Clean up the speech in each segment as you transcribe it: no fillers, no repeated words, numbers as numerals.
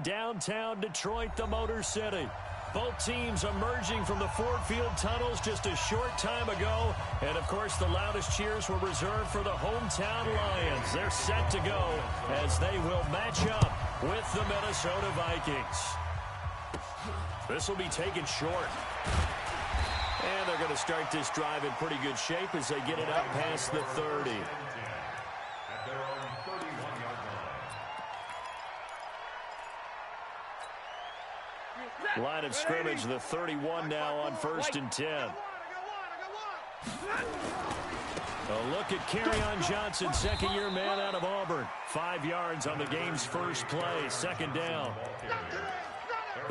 in downtown Detroit, the Motor City. Both teams emerging from the Ford Field tunnels just a short time ago. And, of course, the loudest cheers were reserved for the hometown Lions. They're set to go as they will match up with the Minnesota Vikings. This will be taken short. And they're going to start this drive in pretty good shape as they get it up past the 30. Line of scrimmage, the 31 now on 1st and 10. A look at Kerryon Johnson, second-year man out of Auburn. 5 yards on the game's first play, 2nd down.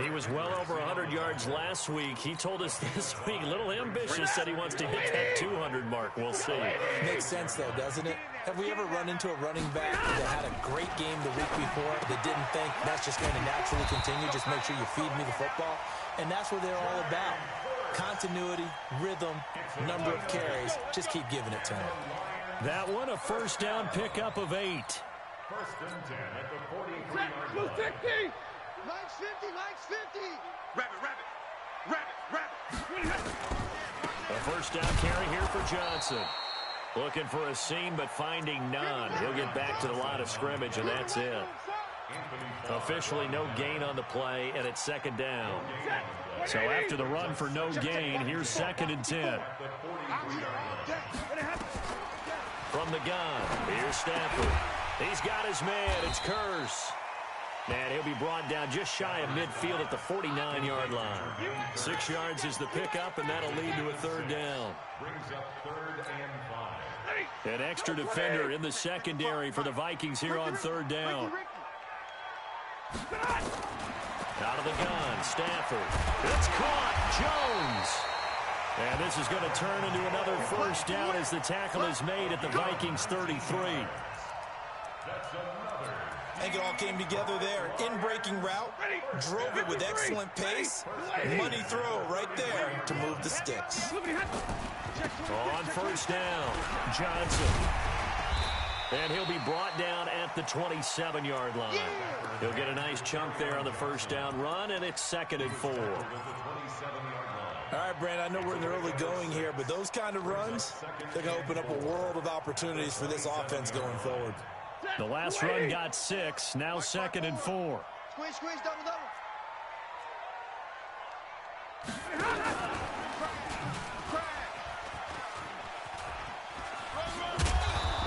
He was well over 100 yards last week. He told us this week, a little ambitious, said he wants to hit that 200 mark. We'll see. Makes sense, though, doesn't it? Have we ever run into a running back that had a great game the week before that didn't think that's just going to naturally continue? Just make sure you feed me the football. And that's what they're all about. Continuity, rhythm, number of carries. Just keep giving it to him. That one, a 1st down pickup of 8. 1st and 10 at the 43-yard line. Mike's 50, Mike's 50. Rabbit. A 1st down carry here for Johnson. Looking for a seam, but finding none. He'll get back to the line of scrimmage, and that's it. Officially no gain on the play, and it's 2nd down. So after the run for no gain, here's 2nd and 10. From the gun, here's Stafford. He's got his man. It's Curse. And he'll be brought down just shy of midfield at the 49-yard line. 6 yards is the pickup, and that'll lead to a 3rd down. Brings up 3rd and 5. An extra defender in the secondary for the Vikings here on 3rd down. Out of the gun, Stafford. It's caught. Jones. And this is going to turn into another 1st down as the tackle is made at the Vikings 33. I think it all came together there. In-breaking route, drove it with excellent pace. Money throw right there to move the sticks. On 1st down, Johnson. And he'll be brought down at the 27-yard line. He'll get a nice chunk there on the 1st down run, and it's 2nd and 4. All right, Brand, I know we're in the early going here, but those kind of runs, they're going to open up a world of opportunities for this offense going forward. The last run got 6, now 2nd and 4. Squeeze, double.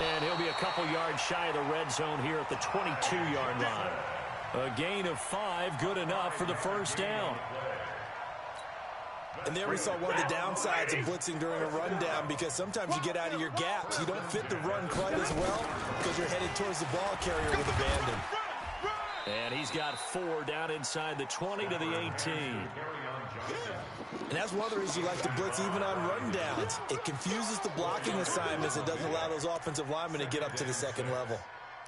And he'll be a couple yards shy of the red zone here at the 22-yard line. A gain of 5, good enough for the 1st down. And there we saw one of the downsides of blitzing during a rundown, because sometimes you get out of your gaps. You don't fit the run quite as well because you're headed towards the ball carrier with abandon. And he's got 4 down inside the 20 to the 18. And that's one of the reasons you like to blitz even on rundowns. It confuses the blocking assignments. It doesn't allow those offensive linemen to get up to the 2nd level.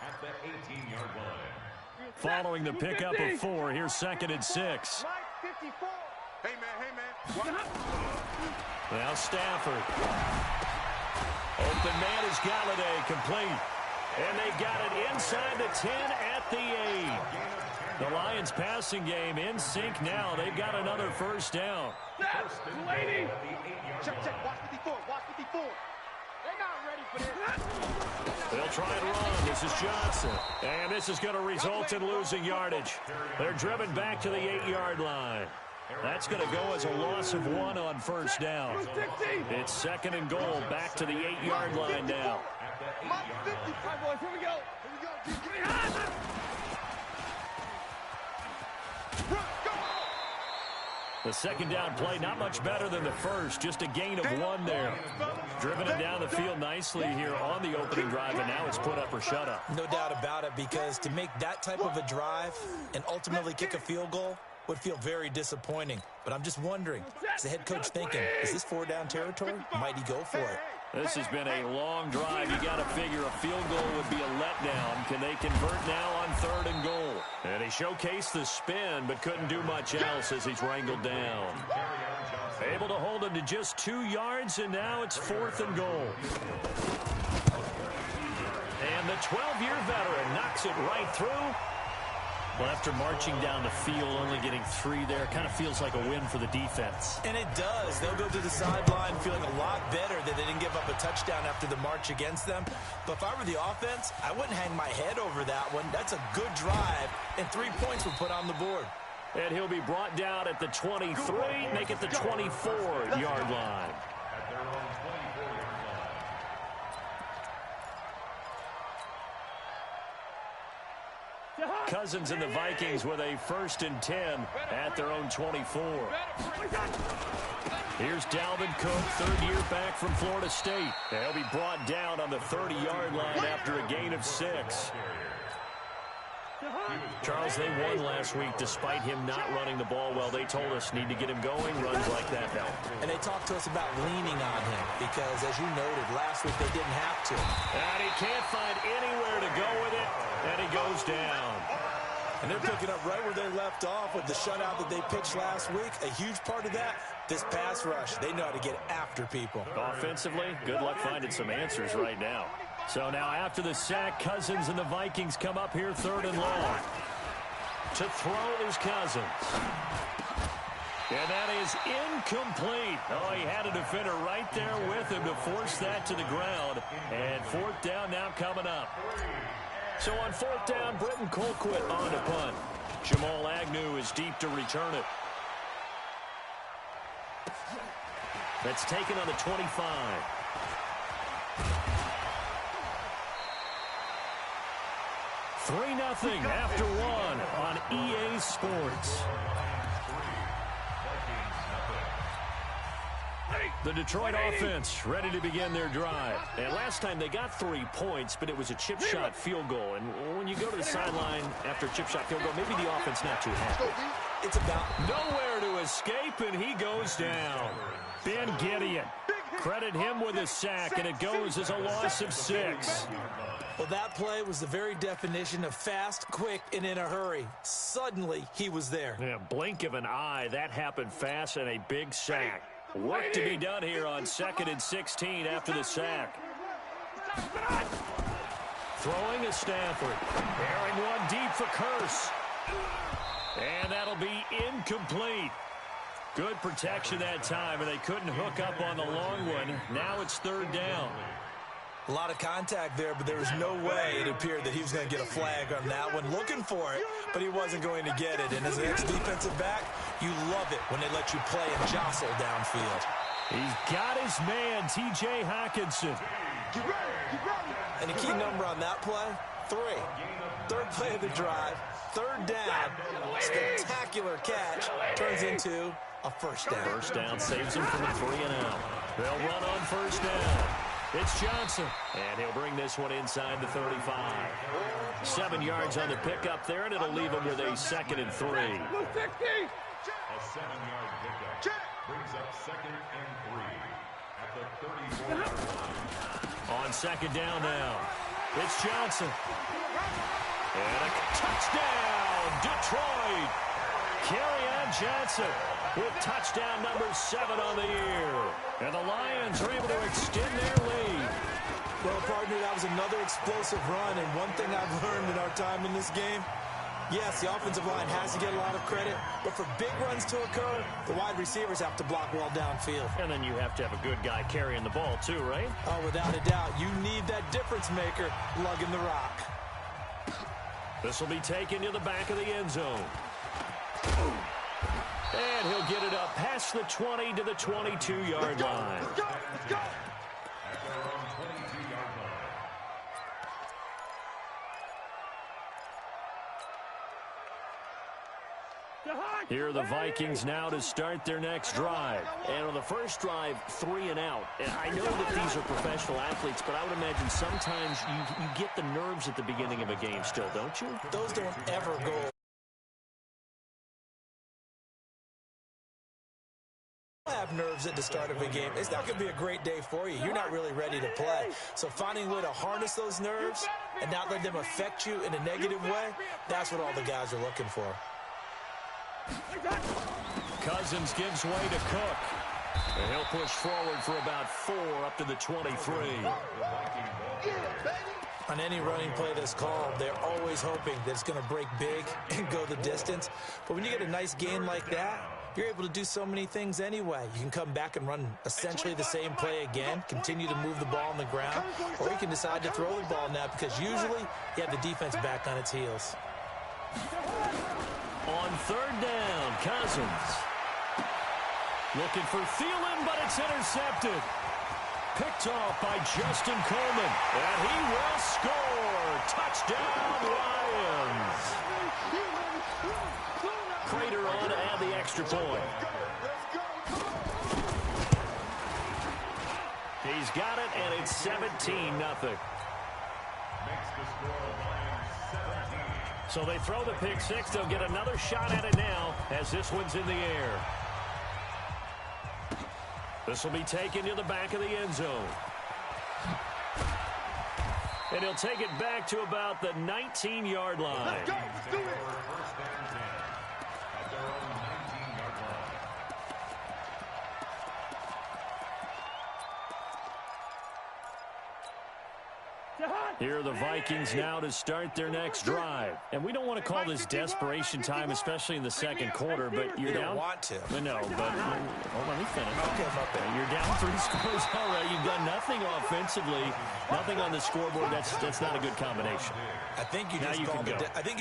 At the 18-yard line. Following the pickup of 4, here's 2nd and 6. Hey, man. Now Stafford. Open man is Galladay, complete. And they've got it inside the 10 at the 8. The Lions passing game in sync now. They've got another 1st down. Lady. Check. Watch 54. They're not ready for this. They'll try and run. This is Johnson. And this is going to result in losing yardage. They're driven back to the 8-yard line. That's going to go as a loss of 1 on 1st down. It's 2nd and goal, back to the 8-yard line now. Here we go. The 2nd down play, not much better than the first, just a gain of 1 there. Driven it down the field nicely here on the opening drive, and now it's put up or shut up. No doubt about it, because to make that type of a drive and ultimately kick a field goal would feel very disappointing. But I'm just wondering, is the head coach thinking, is this 4-down territory? Might he go for it? This has been a long drive. You got to figure a field goal would be a letdown. Can they convert now on 3rd and goal? And he showcased the spin, but couldn't do much else as he's wrangled down. Able to hold him to just 2 yards, and now it's 4th and goal. And the 12-year veteran knocks it right through. Well, after marching down the field, only getting 3 there, kind of feels like a win for the defense. And it does. They'll go to the sideline feeling a lot better that they didn't give up a touchdown after the march against them. But if I were the offense, I wouldn't hang my head over that one. That's a good drive, and 3 points were put on the board. And he'll be brought down at the 23, make it the 24-yard line. At their own 24-yard line. Cousins and the Vikings with a 1st and 10 at their own 24. Here's Dalvin Cook, 3rd year back from Florida State. He'll be brought down on the 30-yard line after a gain of 6. Charles, they won last week despite him not running the ball well. They told us need to get him going. Runs like that help. And they talked to us about leaning on him because, as you noted, last week they didn't have to. And he can't find anywhere to go with it, and he goes down. And they're picking up right where they left off with the shutout that they pitched last week. A huge part of that, this pass rush. They know how to get after people. Offensively, good luck finding some answers right now. So now after the sack, Cousins and the Vikings come up here 3rd and long. To throw is Cousins. And that is incomplete. Oh, he had a defender right there with him to force that to the ground. And 4th down now coming up. So on 4th down, Britton Colquitt on to punt. Jamal Agnew is deep to return it. That's taken on the 25. Three 0 after 1 on EA Sports. The Detroit offense ready to begin their drive. And last time they got 3 points, but it was a chip shot field goal. And when you go to the sideline after a chip shot field goal, maybe the offense not too happy. It's about nowhere to escape, and he goes down. Ben Gideon. Credit him with a sack, and it goes as a loss of 6. Well, that play was the very definition of fast, quick, and in a hurry. Suddenly, he was there. Yeah, blink of an eye, that happened fast, and a big sack. Work to be done here on 2nd and 16 after the sack. Throwing is Stafford. Airing one deep for Curse. And that'll be incomplete. Good protection that time, and they couldn't hook up on the long one. Now it's 3rd down. A lot of contact there, but there was no way it appeared that he was going to get a flag on that one. Looking for it, but he wasn't going to get it. And as an ex-defensive back, you love it when they let you play and jostle downfield. He's got his man, T.J. Hockenson. And the key number on that play, 3. 3rd play of the drive, 3rd down, spectacular catch, turns into a 1st down. 1st down saves him from a 3-and-out. They'll run on 1st down. It's Johnson, and he'll bring this one inside the 35. 7 yards on the pickup there, and it'll leave him with a 2nd and 3. A 7-yard pickup brings up 2nd and 3 at the 34-yard line. On 2nd down now, it's Johnson. And a touchdown, Detroit. Kerryon Johnson with touchdown number 7 on the year. And the Lions are able to extend their lead. Well, partner, that was another explosive run, and one thing I've learned in our time in this game, yes, the offensive line has to get a lot of credit, but for big runs to occur, the wide receivers have to block well downfield. And then you have to have a good guy carrying the ball too, right? Oh, without a doubt. You need that difference maker lugging the rock. This will be taken to the back of the end zone. And he'll get it up past the 20 to the 22-yard line. At their own 22-yard line. Here are the Vikings now to start their next drive. And on the first drive, 3 and out. And I know that these are professional athletes, but I would imagine sometimes you get the nerves at the beginning of a game still, don't you? Those don't ever go. Have nerves at the start of a game. It's not going to be a great day for you. You're not really ready to play. So finding a way to harness those nerves and not let them affect you in a negative way, that's what all the guys are looking for. Cousins gives way to Cook. And he'll push forward for about 4 up to the 23. On any running play that's called, they're always hoping that it's going to break big and go the distance. But when you get a nice gain like that, you're able to do so many things anyway. You can come back and run essentially the same play again, continue to move the ball on the ground, or you can decide to throw the ball now because usually you have the defense back on its heels. On third down, Cousins. Looking for Thielen, but it's intercepted. Picked off by Justin Coleman, and he will score. Touchdown, Lions. Prater on to add the extra point. He's got it, and it's 17-0. So they throw the pick six. They'll get another shot at it now as this one's in the air. This will be taken to the back of the end zone. And he'll take it back to about the 19-yard line. Let's go. Let's do it. Here are the Vikings now to start their next drive. And we don't want to call this desperation time, especially in the second quarter, but you're down. You don't want to. No, but hold on, let me finish. Okay, my bad. You're down 3 scores already. You've done nothing offensively, nothing on the scoreboard. That's not a good combination. I think you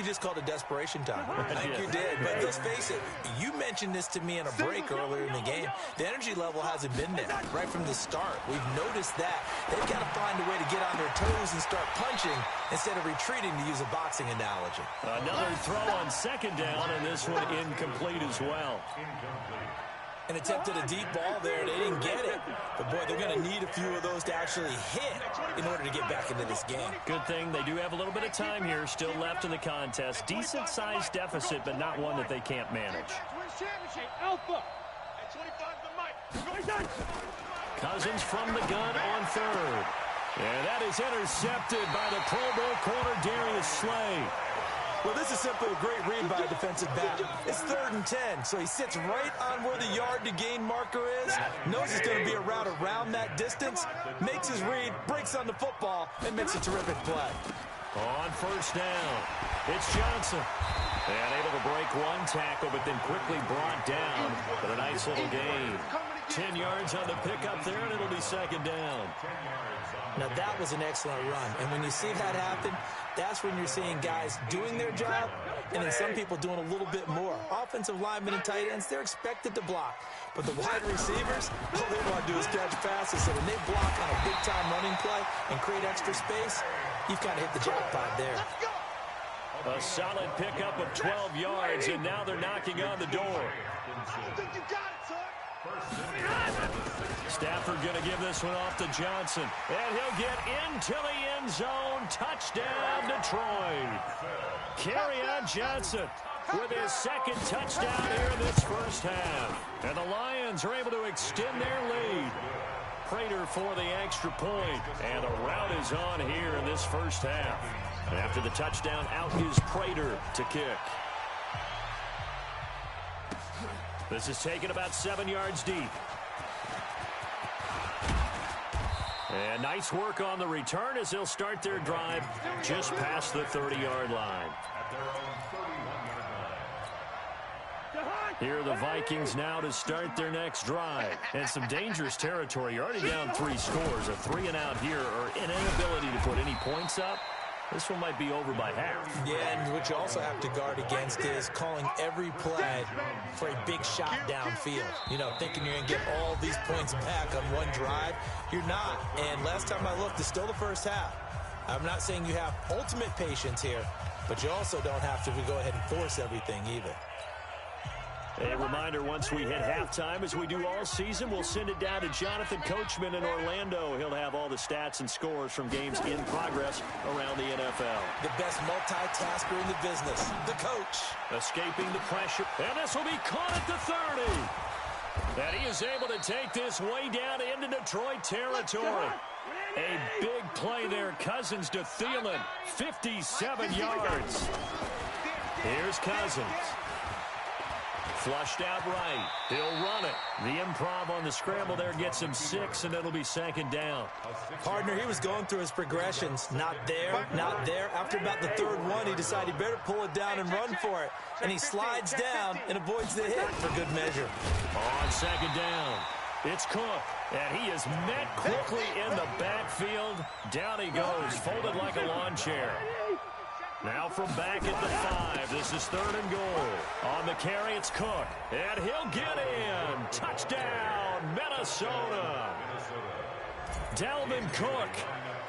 just called it desperation time. I think you did. But let's face it, you mentioned this to me in a break earlier in the game. The energy level hasn't been there right from the start. We've noticed that. They've got to find a way to get on their toes and start punching instead of retreating, to use a boxing analogy. Another throw on second down, and this one incomplete as well. And attempted a deep ball there. They didn't get it. But, boy, they're going to need a few of those to actually hit in order to get back into this game. Good thing they do have a little bit of time here still left in the contest. Decent-sized deficit, but not one that they can't manage. Cousins from the gun on third. And that is intercepted by the Pro Bowl corner, Darius Slay. Well, this is simply a great read by a defensive back. It's 3rd and 10, so he sits right on where the yard-to-gain marker is, knows it's going to be a route around that distance, makes his read, breaks on the football, and makes a terrific play. On first down, it's Johnson. And able to break one tackle, but then quickly brought down. But a nice little gain. 10 yards on the pickup there, and it'll be second down. Now, that was an excellent run. And when you see that happen, that's when you're seeing guys doing their job and then some people doing a little bit more. Offensive linemen and tight ends, they're expected to block. But the wide receivers, all they want to do is catch passes. So when they block on a big-time running play and create extra space, you've kind of hit the jackpot there. A solid pickup of 12 yards, and now they're knocking on the door. I don't think you got it, son. Stafford going to give this one off to Johnson. And he'll get into the end zone. Touchdown, Detroit. Kerryon Johnson with his second touchdown here in this first half. And the Lions are able to extend their lead. Prater for the extra point. And the route is on here in this first half. And after the touchdown, out is Prater to kick. This is taken about 7 yards deep. And nice work on the return as they'll start their drive just past the 30-yard line. Here are the Vikings now to start their next drive. And some dangerous territory. You're already down 3 scores. A 3-and-out here, or an inability to put any points up. This one might be over by half. Yeah, and what you also have to guard against is calling every play for a big shot downfield. You know, thinking you're going to get all these points back on one drive. You're not. And last time I looked, it's still the first half. I'm not saying you have ultimate patience here, but you also don't have to go ahead and force everything either. A reminder, once we hit halftime, as we do all season, we'll send it down to Jonathan Coachman in Orlando. He'll have all the stats and scores from games in progress around the NFL. The best multitasker in the business, the coach. Escaping the pressure, and this will be caught at the 30. And he is able to take this way down into Detroit territory. A big play there, Cousins to Thielen, 57 yards. Here's Cousins. Flushed out right. He'll run it. The improv on the scramble there gets him 6, and it'll be second down. Partner, he was going through his progressions. Not there, not there. After about the third one, he decided he better pull it down and run for it. And he slides down and avoids the hit for good measure. On second down, it's Cook. And he is met quickly in the backfield. Down he goes, folded like a lawn chair. Now from back at the 5, this is 3rd and goal. On the carry, it's Cook. And he'll get in. Touchdown, Minnesota. Dalvin Cook,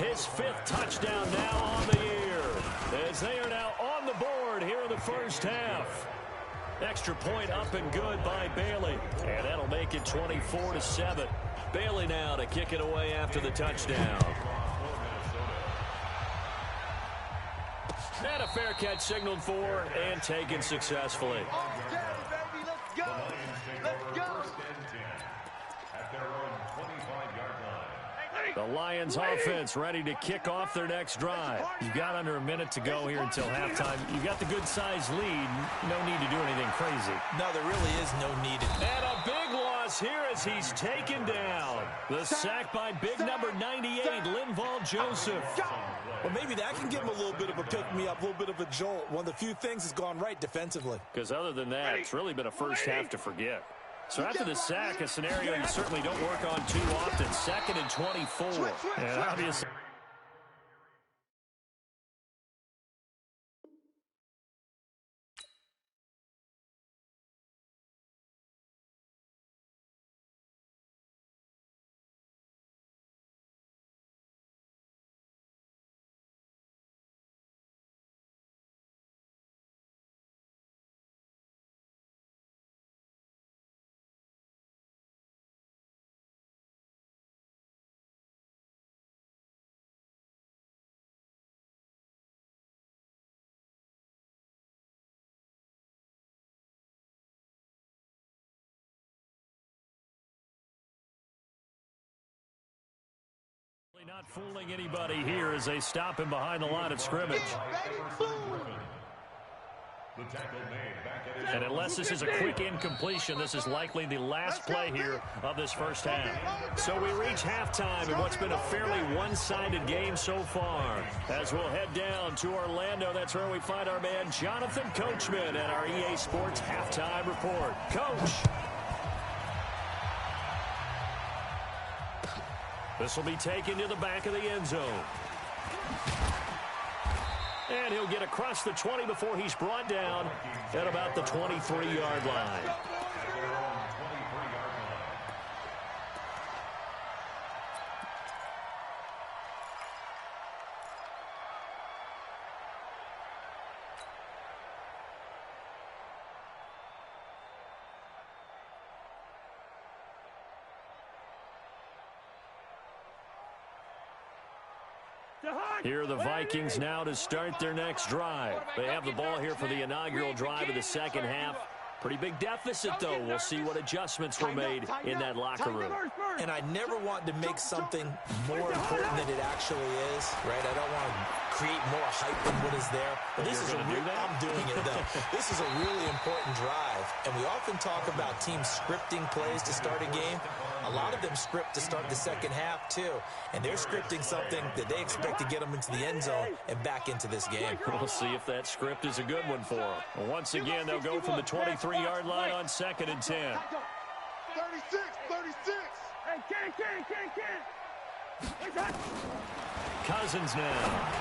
his 5th touchdown now on the year. As they are now on the board here in the first half. Extra point up and good by Bailey. And that'll make it 24-7. Bailey now to kick it away after the touchdown. And a fair catch signaled for and taken successfully. Let's go. Let's go. The Lions offense ready to kick off their next drive. You've got under a minute to go here until halftime. You've got the good-sized lead. No need to do anything crazy. No, there really is no need. And a big loss here as he's taken down. The sack by big number 98, Linval Joseph. Well, maybe that can give him a little bit of a pick-me-up, a little bit of a jolt. One of the few things has gone right defensively. Because other than that, it's really been a first half to forget. So after the sack, a scenario you certainly don't work on too often. 2nd and 24. And obviously... Not fooling anybody here as they stop him behind the line of scrimmage. And unless this is a quick incompletion, this is likely the last play here of this first half. So we reach halftime in what's been a fairly one-sided game so far. As we'll head down to Orlando, that's where we find our man Jonathan Coachman at our EA Sports Halftime Report. Coach. This will be taken to the back of the end zone. And he'll get across the 20 before he's brought down at about the 23-yard line. Here are the Vikings now to start their next drive. They have the ball here for the inaugural drive of the second half. Pretty big deficit, though. We'll see what adjustments were made in that locker room. And I never want to make something more important than it actually is, right? I don't want to create more hype than what is there. But this is I'm doing it, though. This is a really important drive. And we often talk about teams scripting plays to start a game. A lot of them script to start the second half, too. And they're scripting something that they expect to get them into the end zone and back into this game. We'll see if that script is a good one for them. Well, once again, they'll go from the 23-yard line on 2nd and 10. 36, 36. Hey, Cousins now.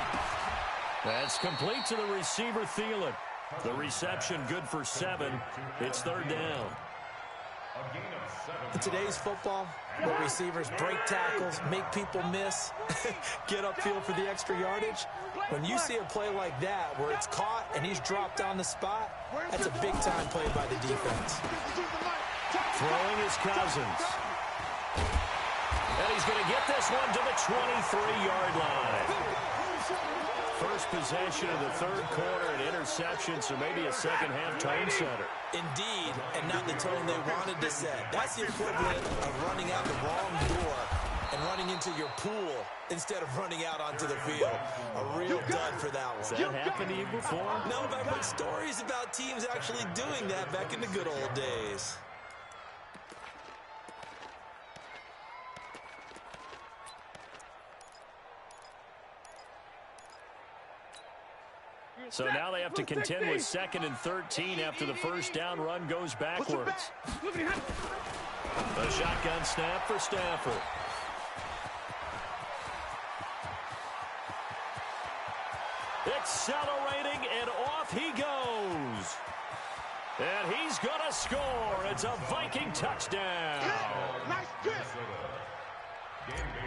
That's complete to the receiver, Thielen. The reception good for 7. It's 3rd down. In today's football, where receivers break tackles, make people miss, get upfield for the extra yardage, when you see a play like that where it's caught and he's dropped on the spot, that's a big-time play by the defense. Throwing is Cousins. And he's going to get this one to the 23-yard line. First possession of the third quarter, an interception, so maybe a second-half tone setter. Indeed, and not the tone they wanted to set. That's the equivalent of running out the wrong door and running into your pool instead of running out onto the field. A real dud for that one. Has that happened to you before? No, but I've heard stories about teams actually doing that back in the good old days. So now they have to contend with 2nd and 13 after the first down run goes backwards. A shotgun snap for Stafford. Accelerating, and off he goes. And he's going to score. It's a Viking touchdown. Nice pitch.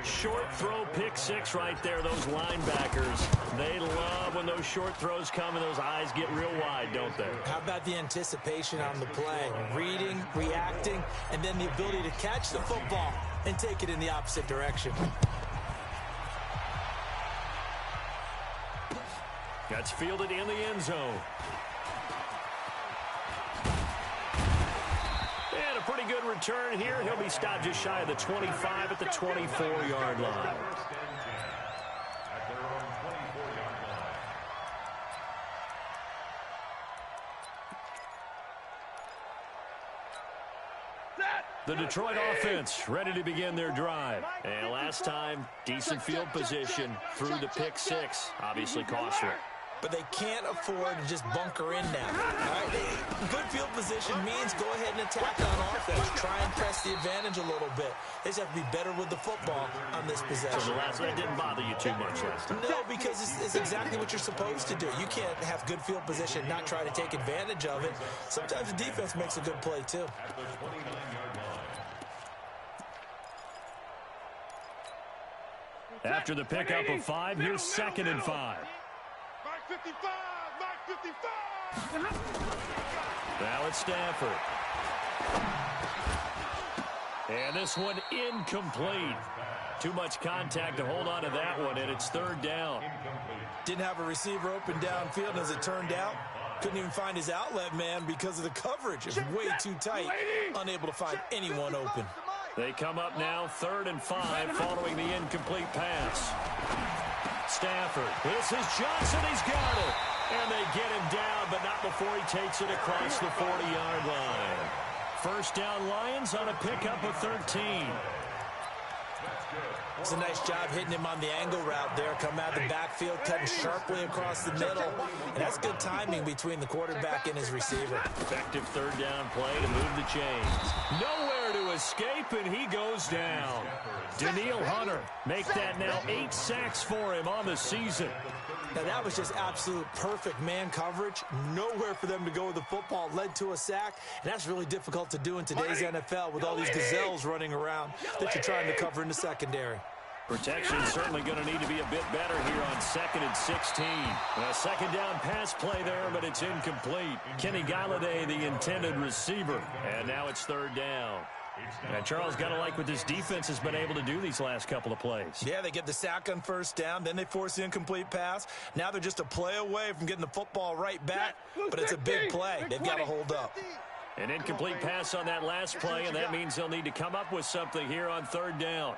Short throw, pick six right there. Those linebackers, they love when those short throws come and those eyes get real wide, don't they? How about the anticipation on the play? Reading, reacting, and then the ability to catch the football and take it in the opposite direction. That's fielded in the end zone. And a pretty good return here. He'll be stopped just shy of the 25 at the 24-yard line. The Detroit offense ready to begin their drive. And last time, decent field position through the pick six. Obviously costly. But they can't afford to just bunker in now. All right? Good field position means go ahead and attack on offense. Try and press the advantage a little bit. They just have to be better with the football on this possession. So the last one didn't bother you too much last time. No, because it's exactly what you're supposed to do. You can't have good field position and not try to take advantage of it. Sometimes the defense makes a good play, too. After the pickup of 5, here's 2nd and 5. 55, 55. Now it's Stafford. And this one incomplete. Too much contact to hold on to that one, and it's 3rd down. Didn't have a receiver open downfield, and as it turned out, couldn't even find his outlet man because of the coverage. It's way too tight, unable to find anyone open. They come up now 3rd and 5 following the incomplete pass. Stafford, this is Johnson, he's got it. And they get him down, but not before he takes it across the 40-yard line. First down Lions on a pickup of 13. It's a nice job hitting him on the angle route there. Come out of the backfield, cutting sharply across the middle. And that's good timing between the quarterback and his receiver. Effective 3rd down play to move the chains. Nowhere to escape, and he goes down. Daniil Hunter make that now 8 sacks for him on the season. Now, that was just absolute perfect man coverage. Nowhere for them to go with the football. Led to a sack, and that's really difficult to do in today's NFL with all these gazelles running around that you're trying to cover in the secondary. Protection certainly going to need to be a bit better here on 2nd and 16. A 2nd down pass play there, but it's incomplete. Kenny Galladay, the intended receiver. And now it's 3rd down. And Charles, got to like what this defense has been able to do these last couple of plays. Yeah, they get the sack on 1st down, then they force the incomplete pass. Now they're just a play away from getting the football right back, but it's a big play. They've got to hold up. An incomplete pass on that last play, and that means they'll need to come up with something here on 3rd down.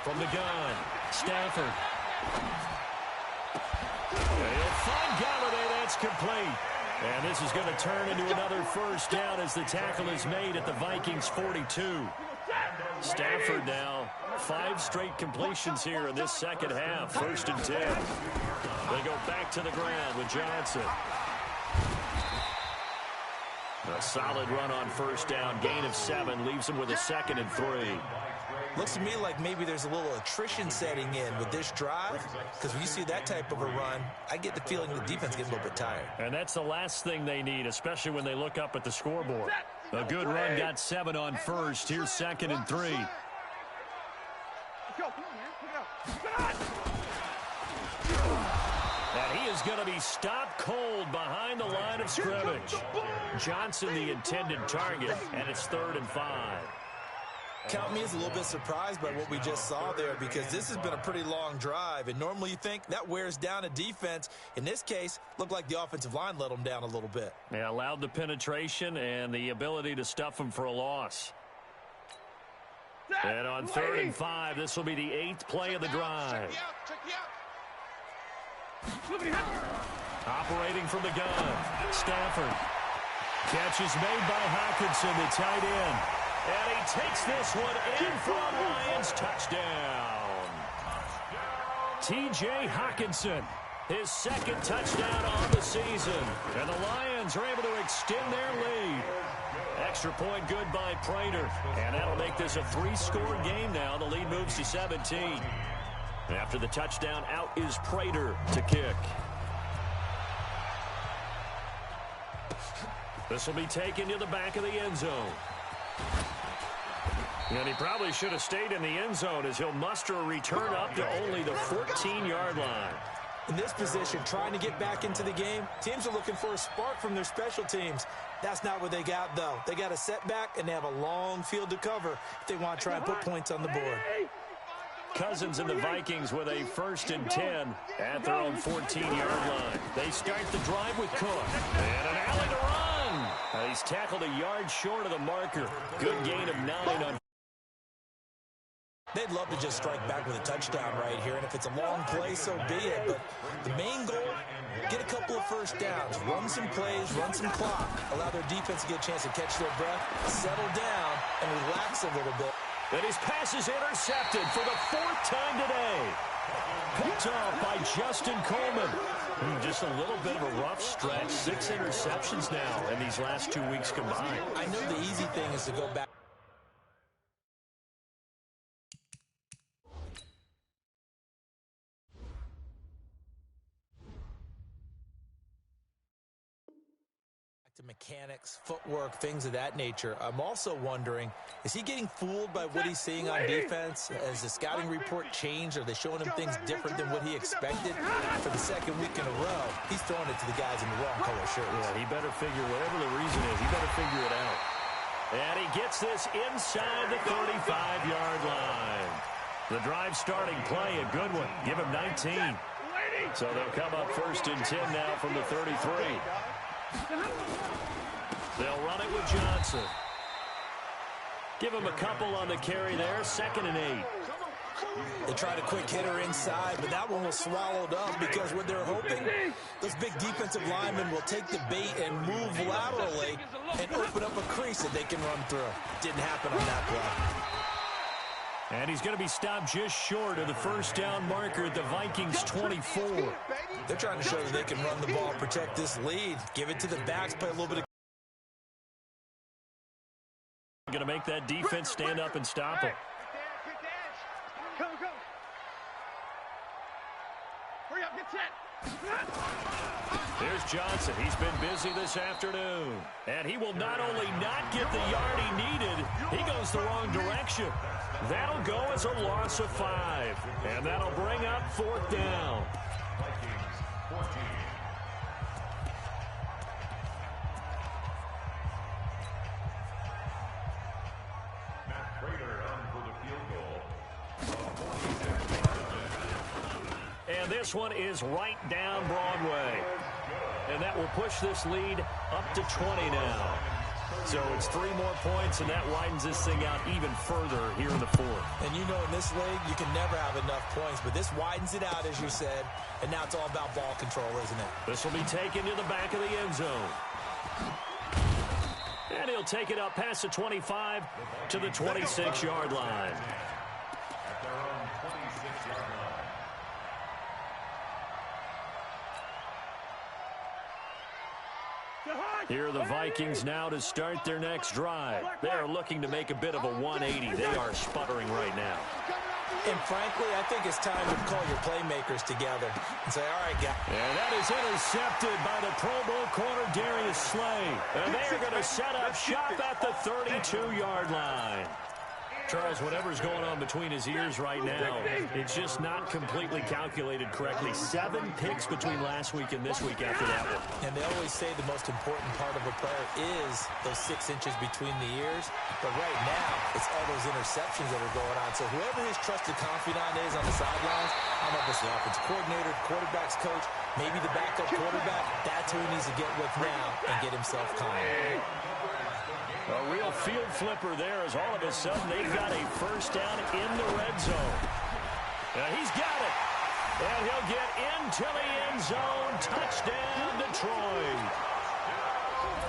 From the gun, Stafford. He'll find Galladay, that's complete. And this is going to turn into another first down as the tackle is made at the Vikings 42. Stafford now, 5 straight completions here in this second half. 1st and 10. They go back to the ground with Johnson. A solid run on 1st down. Gain of 7 leaves them with a 2nd and 3. Looks to me like maybe there's a little attrition setting in with this drive, because when you see that type of a run, I get the feeling the defense gets a little bit tired. And that's the last thing they need, especially when they look up at the scoreboard. A good run got 7 on 1st. Here's 2nd and 3. Let's go. Come on, man. Pick it up. And he is going to be stopped cold behind the line of scrimmage. Johnson, the intended target, and it's 3rd and 5. Count me as a little bit surprised by what we just saw there, because this has been a pretty long drive, and normally you think that wears down a defense. In this case, looked like the offensive line let them down a little bit. They allowed the penetration and the ability to stuff them for a loss. And on 3rd and 5, this will be the 8th play of the drive. Operating from the gun, Stafford. Catch is made by Hockenson, the tight end. And he takes this one in for a Lions touchdown. T.J. Hockenson, his 2nd touchdown on the season. And the Lions are able to extend their lead. Extra point good by Prater. And that'll make this a 3-score game now. The lead moves to 17. After the touchdown, out is Prater to kick. This will be taken to the back of the end zone. And he probably should have stayed in the end zone as he'll muster a return up to only the 14-yard line. In this position, trying to get back into the game, teams are looking for a spark from their special teams. That's not what they got, though. They got a setback, and they have a long field to cover if they want to try and put points on the board. Cousins and the Vikings with a 1st and 10 at their own 14-yard line. They start the drive with Cook. And an alley to run. He's tackled a yard short of the marker. Good gain of 9 on. They'd love to just strike back with a touchdown right here, and if it's a long play, so be it. But the main goal, get a couple of first downs, run some plays, run some clock, allow their defense to get a chance to catch their breath, settle down, and relax a little bit. And his pass is intercepted for the 4th time today. Picked off by Justin Coleman. Just a little bit of a rough stretch. 6 interceptions now in these last 2 weeks combined. I know the easy thing is to go back. To mechanics, footwork, things of that nature. I'm also wondering, is he getting fooled by what he's seeing on defense? Has the scouting report changed? Are they showing him things different than what he expected? For the 2nd week in a row, he's throwing it to the guys in the wrong color shirts. Yeah, he better figure, whatever the reason is, he better figure it out. And he gets this inside the 35-yard line. The drive starting play, a good one. Give him 19. So they'll come up 1st and 10 now from the 33. They'll run it with Johnson. Give him a couple on the carry there. 2nd and 8. They tried a quick hitter inside, but that one was swallowed up because what they're hoping, those big defensive linemen will take the bait and move laterally and open up a crease that they can run through. Didn't happen on that play. And he's going to be stopped just short of the 1st down marker at the Vikings 24. They're trying to show that they can run the ball, protect this lead, give it to the backs, play a little bit of. Going to make that defense stand up and stop him. Go. Hurry up, get set. There's Johnson. He's been busy this afternoon. And he will not only not get the yard he needed, he goes the wrong direction. That'll go as a loss of 5. And that'll bring up 4th down. And this one is right down Broadway. And that will push this lead up to 20 now. So it's 3 more points, and that widens this thing out even further here in the 4th. And you know in this league, you can never have enough points, but this widens it out, as you said, and now it's all about ball control, isn't it? This will be taken to the back of the end zone. And he'll take it up past the 25 to the 26-yard line. Here are the Vikings now to start their next drive. They are looking to make a bit of a 180. They are sputtering right now. And frankly, I think it's time to call your playmakers together and say, all right, guys. And that is intercepted by the Pro Bowl corner, Darius Slay. And they are going to set up shop at the 32-yard line. Charles, whatever's going on between his ears right now, it's just not completely calculated correctly. 7 picks between last week and this week after that one. And they always say the most important part of a player is those 6 inches between the ears. But right now, it's all those interceptions that are going on. So whoever his trusted confidant is on the sidelines, I don't know if it's the offensive coordinator, the quarterback's coach, maybe the backup quarterback, that's who he needs to get with now and get himself calm. A real field flipper there as all of a sudden they've got a first down in the red zone. He's got it. And he'll get into the end zone. Touchdown, Detroit.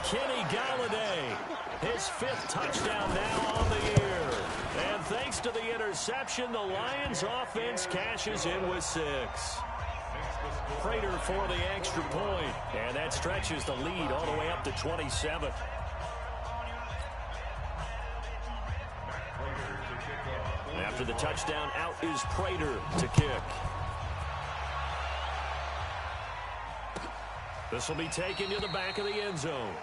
Kenny Galladay, his 5th touchdown now on the year. And thanks to the interception, the Lions offense cashes in with 6. Prater for the extra point. And that stretches the lead all the way up to 27. After the touchdown, out is Prater to kick. This will be taken to the back of the end zone.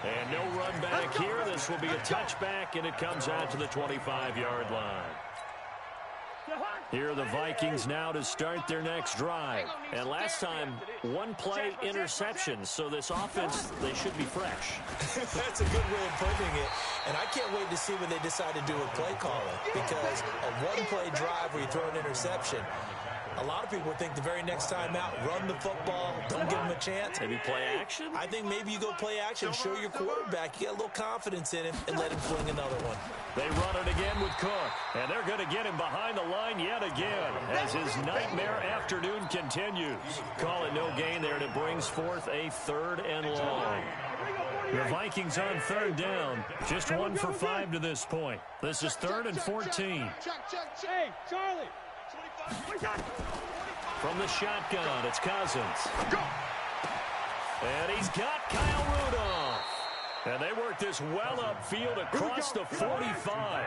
And no run back here. This will be a touchback, and it comes out to the 25-yard line. Here are the Vikings now to start their next drive. And last time, 1-play interceptions. So this offense, they should be fresh. That's a good way of putting it. And I can't wait to see when they decide to do a play calling. Because a 1-play drive where you throw an interception, a lot of people think the very next time out, run the football, don't give them a chance. Maybe play action? I think maybe you go play action, show your quarterback, you get a little confidence in him, and let him fling another one. They run it again with Cook, and they're going to get him behind the line yet again as his nightmare afternoon continues. Call it no gain there, and it brings forth a 3rd and long. The Vikings on 3rd down, just 1 for 5 to this point. This is 3rd and 14. Hey, Charlie. From the shotgun, it's Cousins. And he's got Kyle Rudolph. And they work this well upfield across the 45.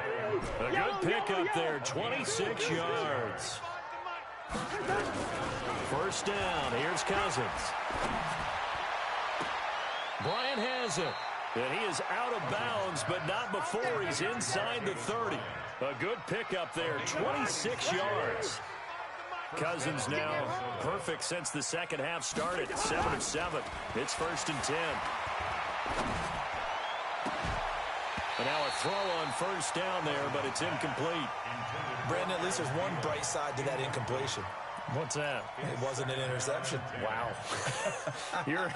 A good pickup there, 26 yards. First down, here's Cousins. Bryant has it. And he is out of bounds, but not before he's inside the 30. A good pickup there, 26 yards. Cousins now perfect since the second half started, 7 of 7. It's 1st and 10. And now a throw on first down there, but it's incomplete. Brandon, at least there's one bright side to that incompletion. What's that? It wasn't an interception. Wow. You're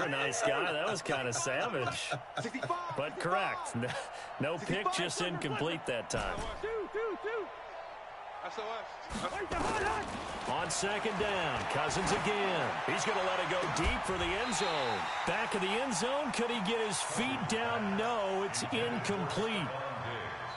a nice guy. That was kind of savage. But correct. No pick, just incomplete that time. On 2nd down, Cousins again. He's going to let it go deep for the end zone. Back of the end zone, could he get his feet down? No, it's incomplete.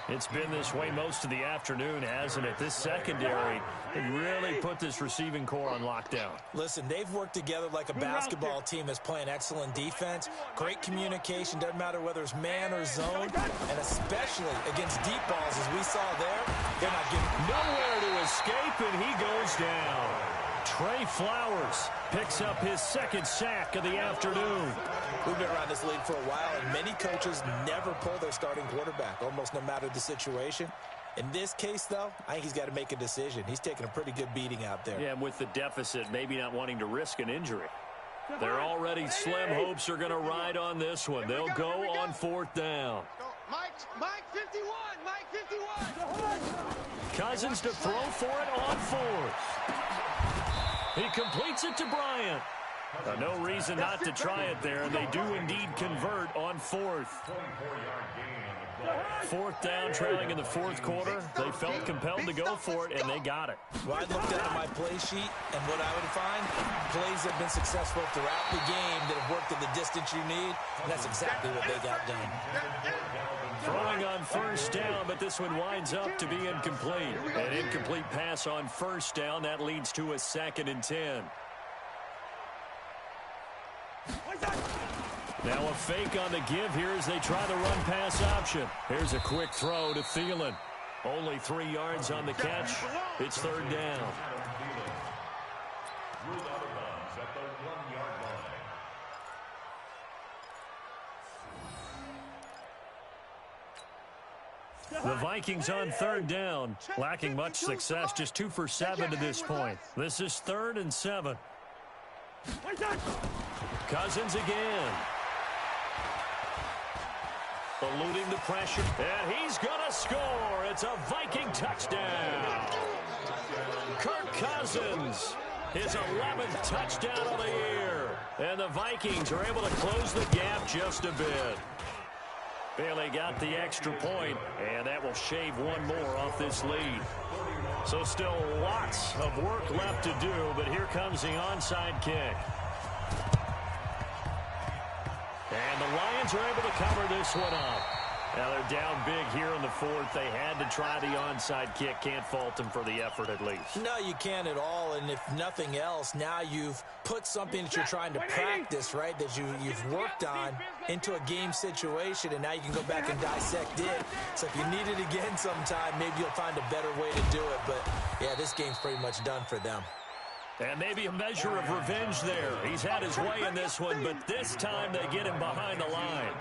It's been this way most of the afternoon, hasn't it? This secondary really put this receiving core on lockdown. Listen, they've worked together like a basketball team that's playing excellent defense. Great communication, doesn't matter whether it's man or zone, and especially against deep balls, as we saw there, they're not giving nowhere to escape, and he goes down. Trey Flowers picks up his 2nd sack of the afternoon. We've been around this league for a while, and many coaches never pull their starting quarterback, almost no matter the situation. In this case, though, I think he's got to make a decision. He's taking a pretty good beating out there. Yeah, and with the deficit, maybe not wanting to risk an injury. Their already slim hopes are going to ride on this one. They'll go on 4th down. Mike 51, Mike 51. Cousins to throw for it on 4th. He completes it to Bryant. No reason not to try it there, and they do indeed convert on 4th. 4th down, trailing in the 4th quarter. They felt compelled to go for it, and they got it. Well, I looked down at my play sheet, and what I would find, plays have been successful throughout the game that have worked at the distance you need, and that's exactly what they got done. Throwing on first down, but this one winds up to be incomplete. An incomplete pass on first down. That leads to a 2nd and 10. Now a fake on the give here as they try the run-pass option. Here's a quick throw to Thielen. Only 3 yards on the catch. It's 3rd down. The Vikings on 3rd down, lacking much success, just 2 for 7 to this point. This is 3rd and 7. Cousins again. Eluding the pressure, and he's going to score. It's a Viking touchdown. Kirk Cousins, his 11th touchdown of the year. And the Vikings are able to close the gap just a bit. Bailey got the extra point, and that will shave one more off this lead. So still lots of work left to do, but here comes the onside kick. And the Lions are able to cover this one up. Now they're down big here in the fourth. They had to try the onside kick. Can't fault them for the effort at least. No, you can't at all. And if nothing else, now you've put something that you're trying to practice, right, that you've worked on into a game situation, and now you can go back and dissect it. So if you need it again sometime, maybe you'll find a better way to do it. But, yeah, this game's pretty much done for them. And maybe a measure of revenge there. He's had his way in this one, but this time they get him behind the line.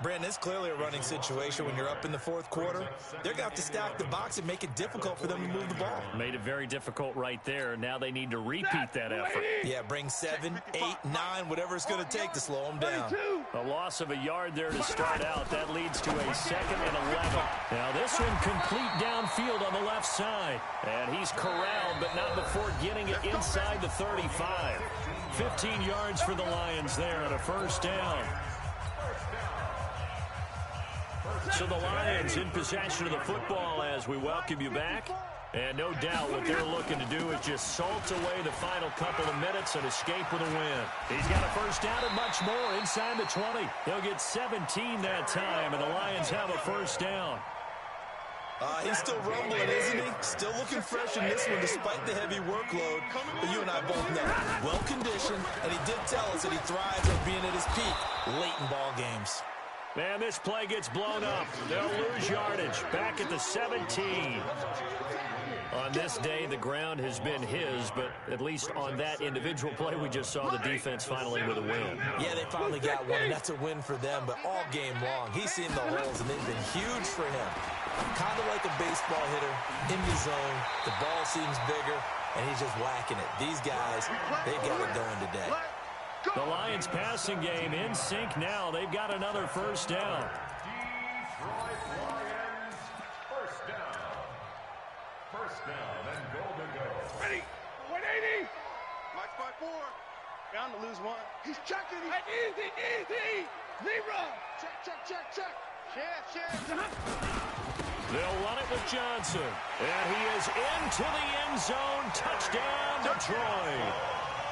Brandon, it's clearly a running situation when you're up in the fourth quarter. They're going to have to stack the box and make it difficult for them to move the ball. Made it very difficult right there. Now they need to repeat that effort. Yeah, bring 7, 8, 9, whatever it's going to take to slow them down. A loss of a yard there to start out. That leads to a 2nd and 11. Now this one complete downfield on the left side. And he's corralled, but not before getting it inside the 35. 15 yards for the Lions there on a first down. So the Lions in possession of the football as we welcome you back. And no doubt what they're looking to do is just salt away the final couple of minutes and escape with a win. He's got a first down and much more inside the 20. He'll get 17 that time, and the Lions have a first down. He's still rumbling, isn't he? Still looking fresh in this one despite the heavy workload. But you and I both know, well-conditioned, and he did tell us that he thrives on being at his peak late in ball games. Man, this play gets blown up. They'll lose yardage. Back at the 17. On this day, the ground has been his, but at least on that individual play, we just saw the defense finally with a win. Yeah, they finally got one, and that's a win for them, but all game long, he's seen the holes, and they've been huge for him. Kind of like a baseball hitter, in the zone, the ball seems bigger, and he's just whacking it. These guys, they got it going today. The Lions passing game in sync now. They've got another first down. First down and goal to go. Ready. 180. March by 4. Bound to lose one. He's checking. Easy, easy. Zero. Check. Check. They'll run it with Johnson. And he is into the end zone. Touchdown, Detroit.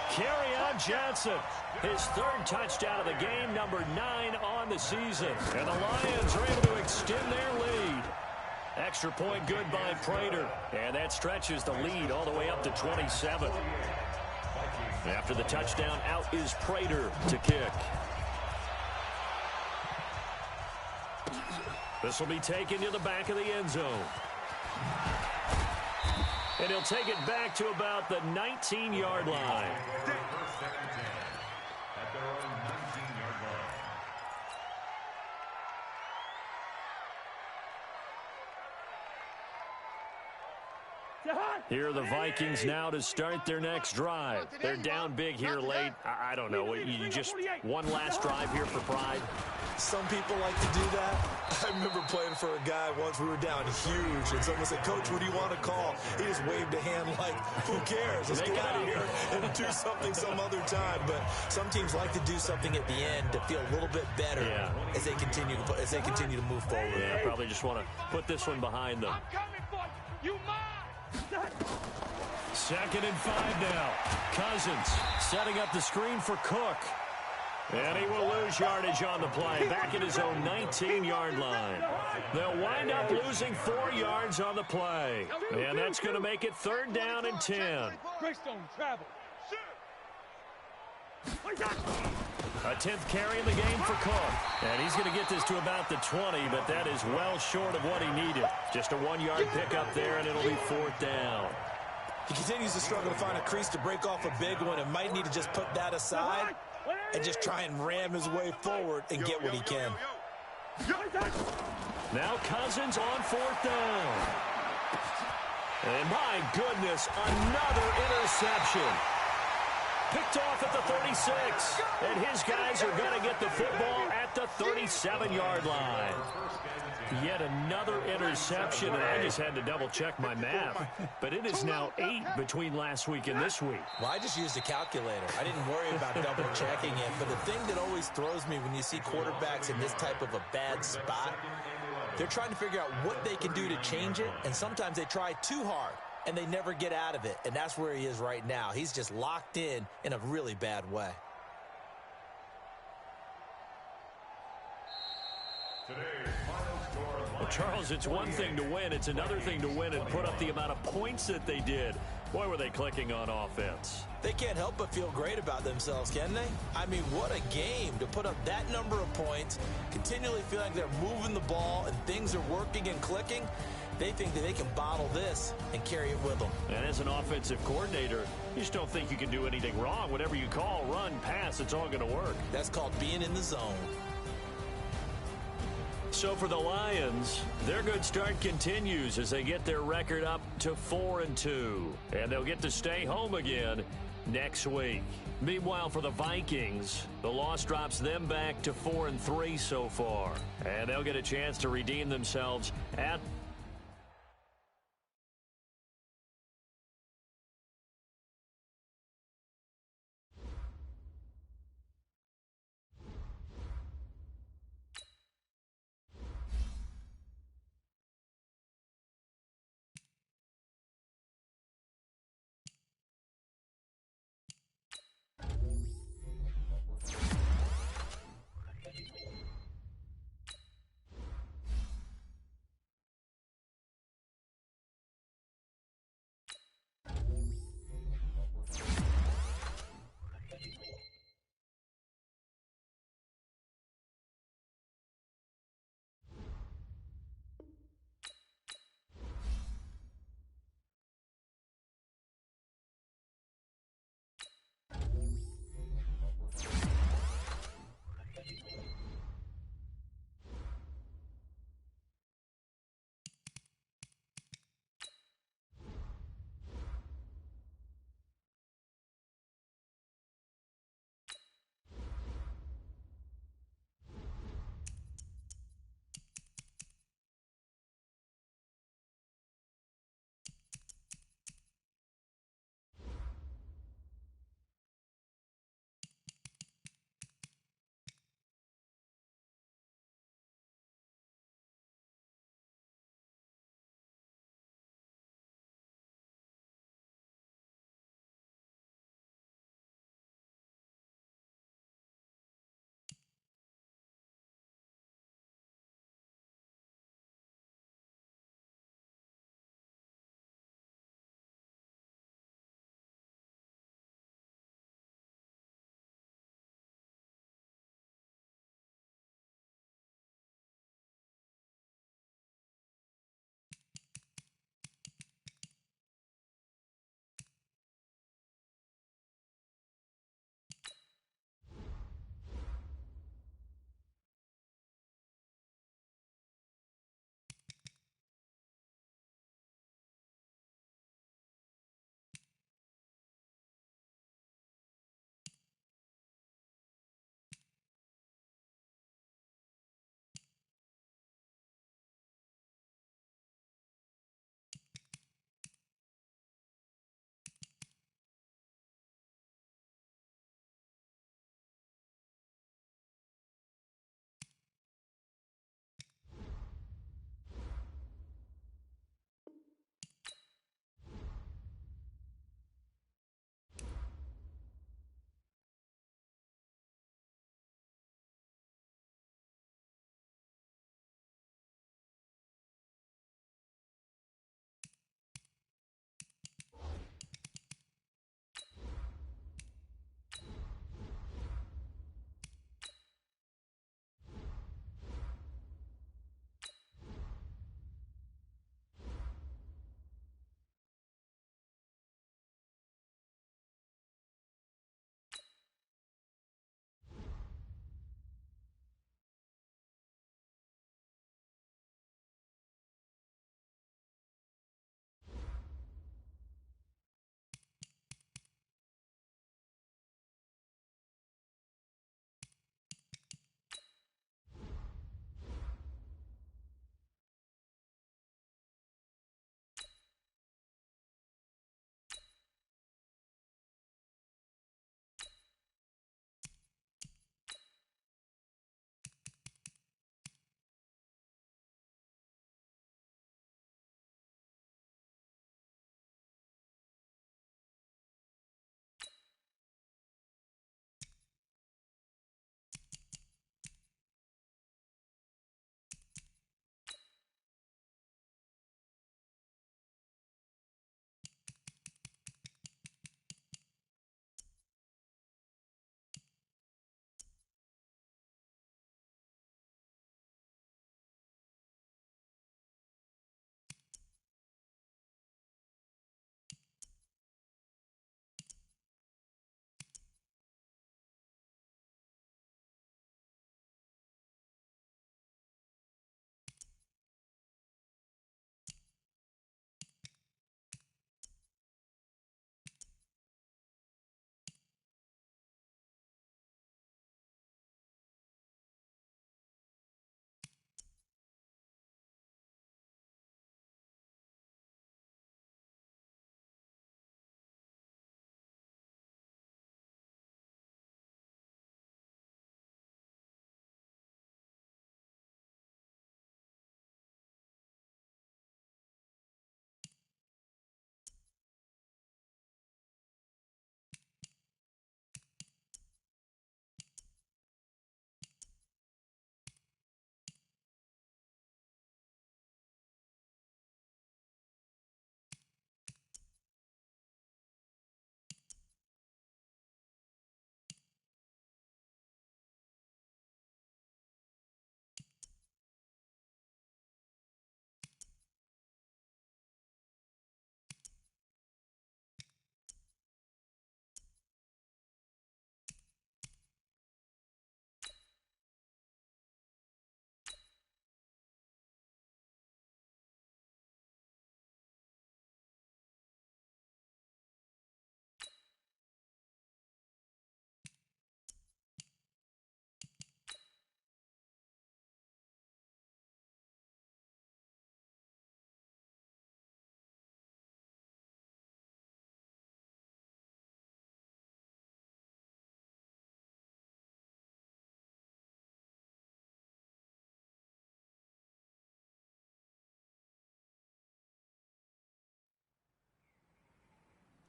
Kerryon Johnson, his 3rd touchdown of the game, number 9 on the season. And the Lions are able to extend their lead. Extra point good by Prater. And that stretches the lead all the way up to 27. After the touchdown, out is Prater to kick. This will be taken to the back of the end zone. And he'll take it back to about the 19-yard line. First down and 10 at their own 19-yard line. Here are the Vikings now to start their next drive. They're down big here late. I don't know. You just one last drive here for pride. Some people like to do that. I remember playing for a guy once. We were down huge, and someone said, "Coach, what do you want to call?" He just waved a hand like, "Who cares? Let's get out of here and do something some other time." But some teams like to do something at the end to feel a little bit better as they continue to move forward. Yeah, probably just want to put this one behind them. I'm coming for you. You mine. 2nd and 5 now. Cousins setting up the screen for Cook. And he will lose yardage on the play, back at his own 19-yard line. They'll wind up losing 4 yards on the play. And that's going to make it 3rd down and 10. Greystone travel. A 10th carry in the game for Cook. And he's going to get this to about the 20, but that is well short of what he needed. Just a 1-yard pickup there, and it'll be 4th down. He continues to struggle to find a crease to break off a big one and might need to just put that aside and just try and ram his way forward and get what he can. Now Cousins on 4th down. And my goodness, another interception. Picked off at the 36. And his guys are going to get the football at the 37-yard line. Yet another interception, and I just had to double-check my math. But it is now 8 between last week and this week. Well, I just used a calculator. I didn't worry about double-checking it. But the thing that always throws me when you see quarterbacks in this type of a bad spot, they're trying to figure out what they can do to change it, and sometimes they try too hard, and they never get out of it. And that's where he is right now. He's just locked in a really bad way. Well, Charles, it's one thing to win. It's another thing to win and put up the amount of points that they did. Boy, were they clicking on offense. They can't help but feel great about themselves, can they? I mean, what a game to put up that number of points, continually feel like they're moving the ball and things are working and clicking. They think that they can bottle this and carry it with them. And as an offensive coordinator, you just don't think you can do anything wrong. Whatever you call, run, pass, it's all going to work. That's called being in the zone. So for the Lions, their good start continues as they get their record up to 4-2. And they'll get to stay home again next week. Meanwhile, for the Vikings, the loss drops them back to 4-3 so far. And they'll get a chance to redeem themselves at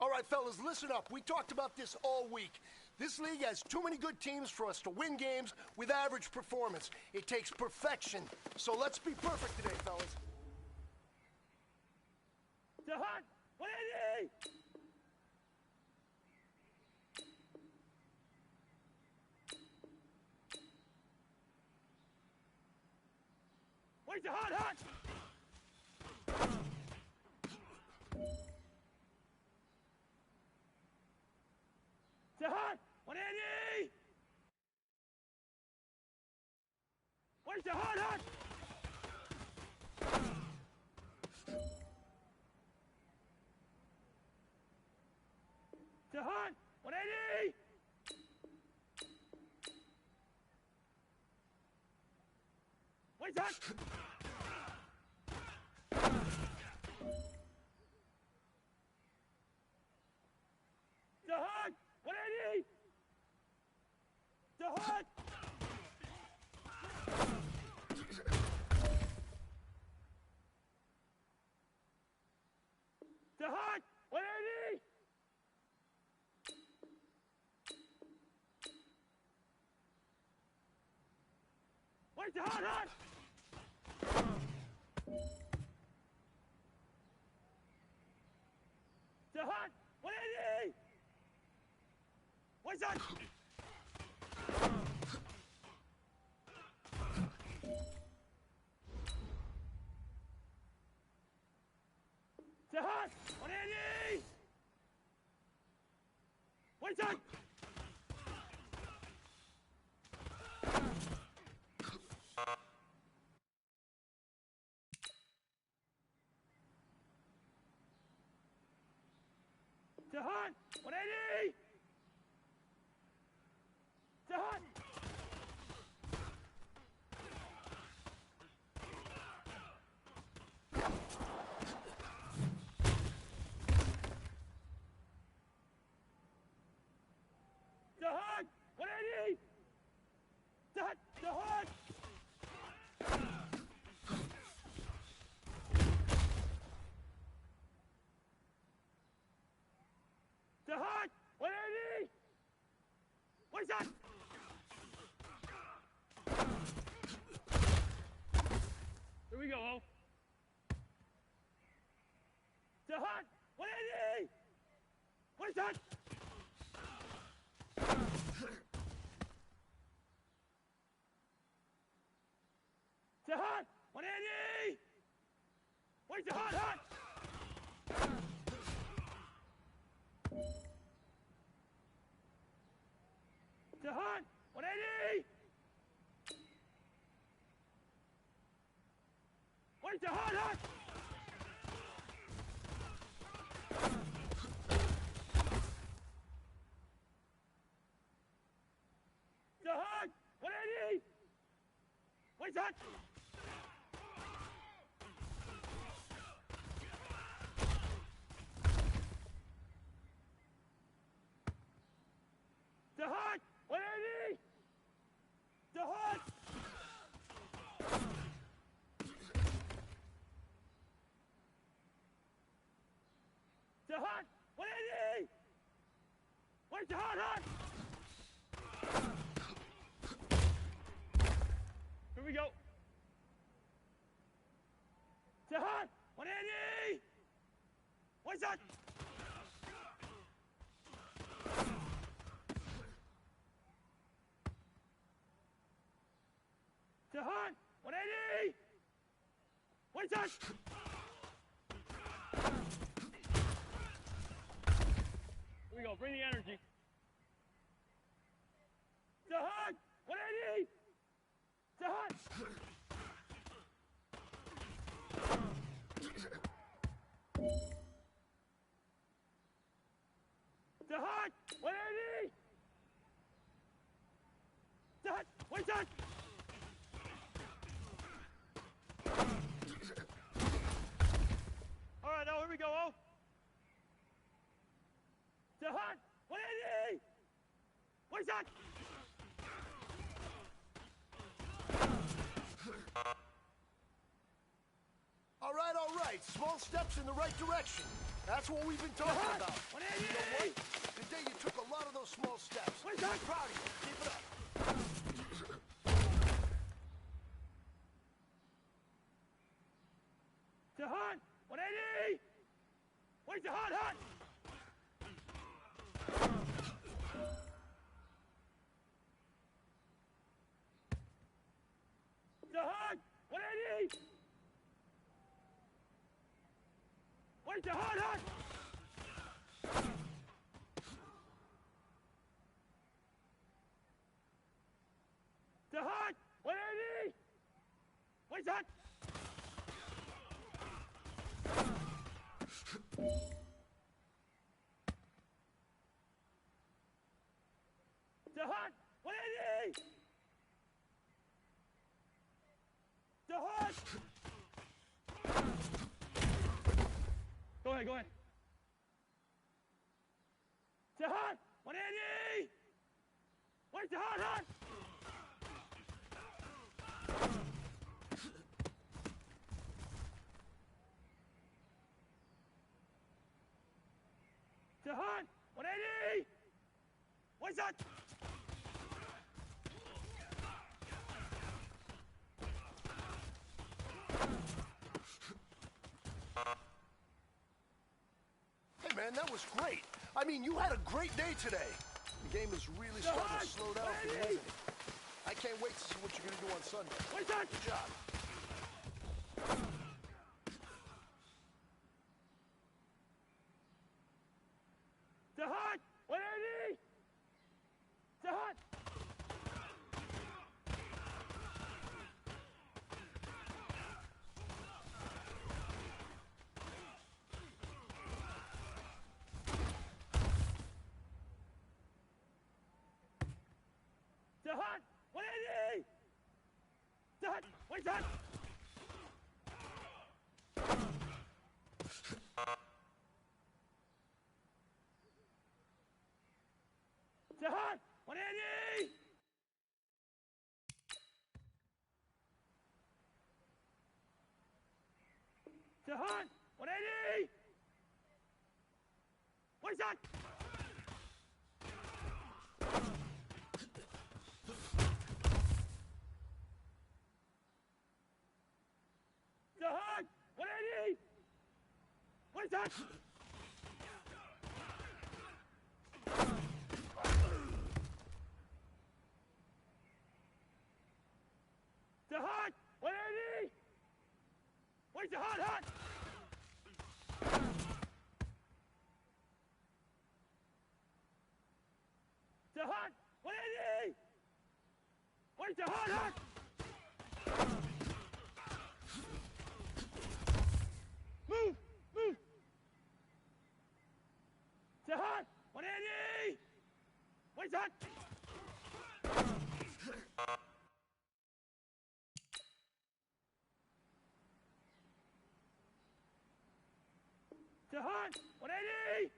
All right, fellas, listen up. We talked about this all week. This league has too many good teams for us to win games with average performance. It takes perfection. So let's be perfect today, fellas. The hunt! 180! Where's the hot? The hot! 180! Where's the hot? The hot! 180! Where's that? The hot! 180! The hot! The hot! 180! Where's the hot? The hot! 180! Where's that? The hot! 180! Where's that? The hot! 180! The hot! The hot! 180! The hot! The hot! The hot! 180! Where's that? Here we go, Ho. The hot! 180! Where's that? The hot! 180! Where's the hot? The hot! 180! Where's the hot? The hot! 180! Where's that? The hot! 180! The hot! The hot! 180! Where's the hot? Here we go. The hot! 180! Where's that? The hot! 180! Where's that? Here we go, bring the energy. The hot! 180! The hot! The hot! 180! The hot! Where's that? All right, now here we go, oh. The hot! 180! Where's that? All right, all right. Small steps in the right direction. That's what we've been talking about. You know what? Today you took a lot of those small steps. I'm proud of you. Keep it up. Jahan, 180! Wait, Jahan, hot! Jahan, 180! Wait, Jahan, hot! Jahan, 180! Wait, Jahan! Jahan, 180! Jahan! Go ahead, go ahead. Jahan, 180! Wait, Jahan, hot! Jahan, 180! What's that? Hey, man, that was great. I mean, you had a great day today. The game is really starting to slow down for you, isn't it? I can't wait to see what you're going to do on Sunday. What's that? Good job. Jahan, 180! Jahan! Jahan, 180! Jahan, wait, Jahan! Jahan, 180! Jahan, 180! What's that? Jahan, 180! What's that? Jahan, 180! Wait, Jahan, hot! Jahan, 180! Wait, Jahan, hot! Move, move! Jahan, 180! Wait, Jahan! Jahan, 180!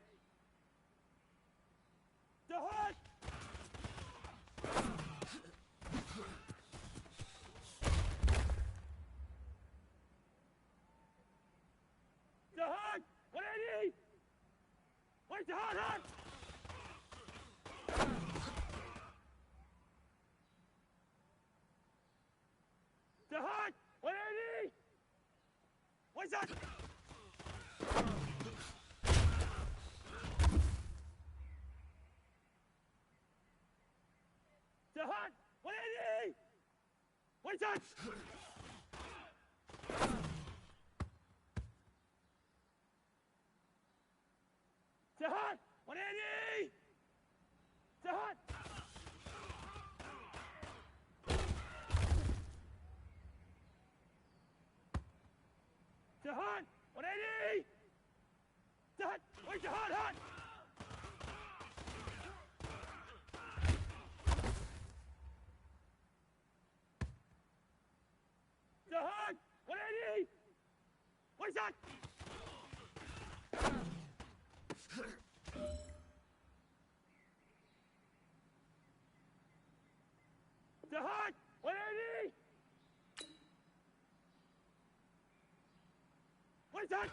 Jahan! Jahan, 180! Wait, Jahan, hot! Jahan, 180! What's that? Jahan, 180! What's that? Jahan, 180! Jahan! Jahan, 180! Jahan, wait, Jahan, hot! Jahan, 180! What's that? Jahan, 180! What's that?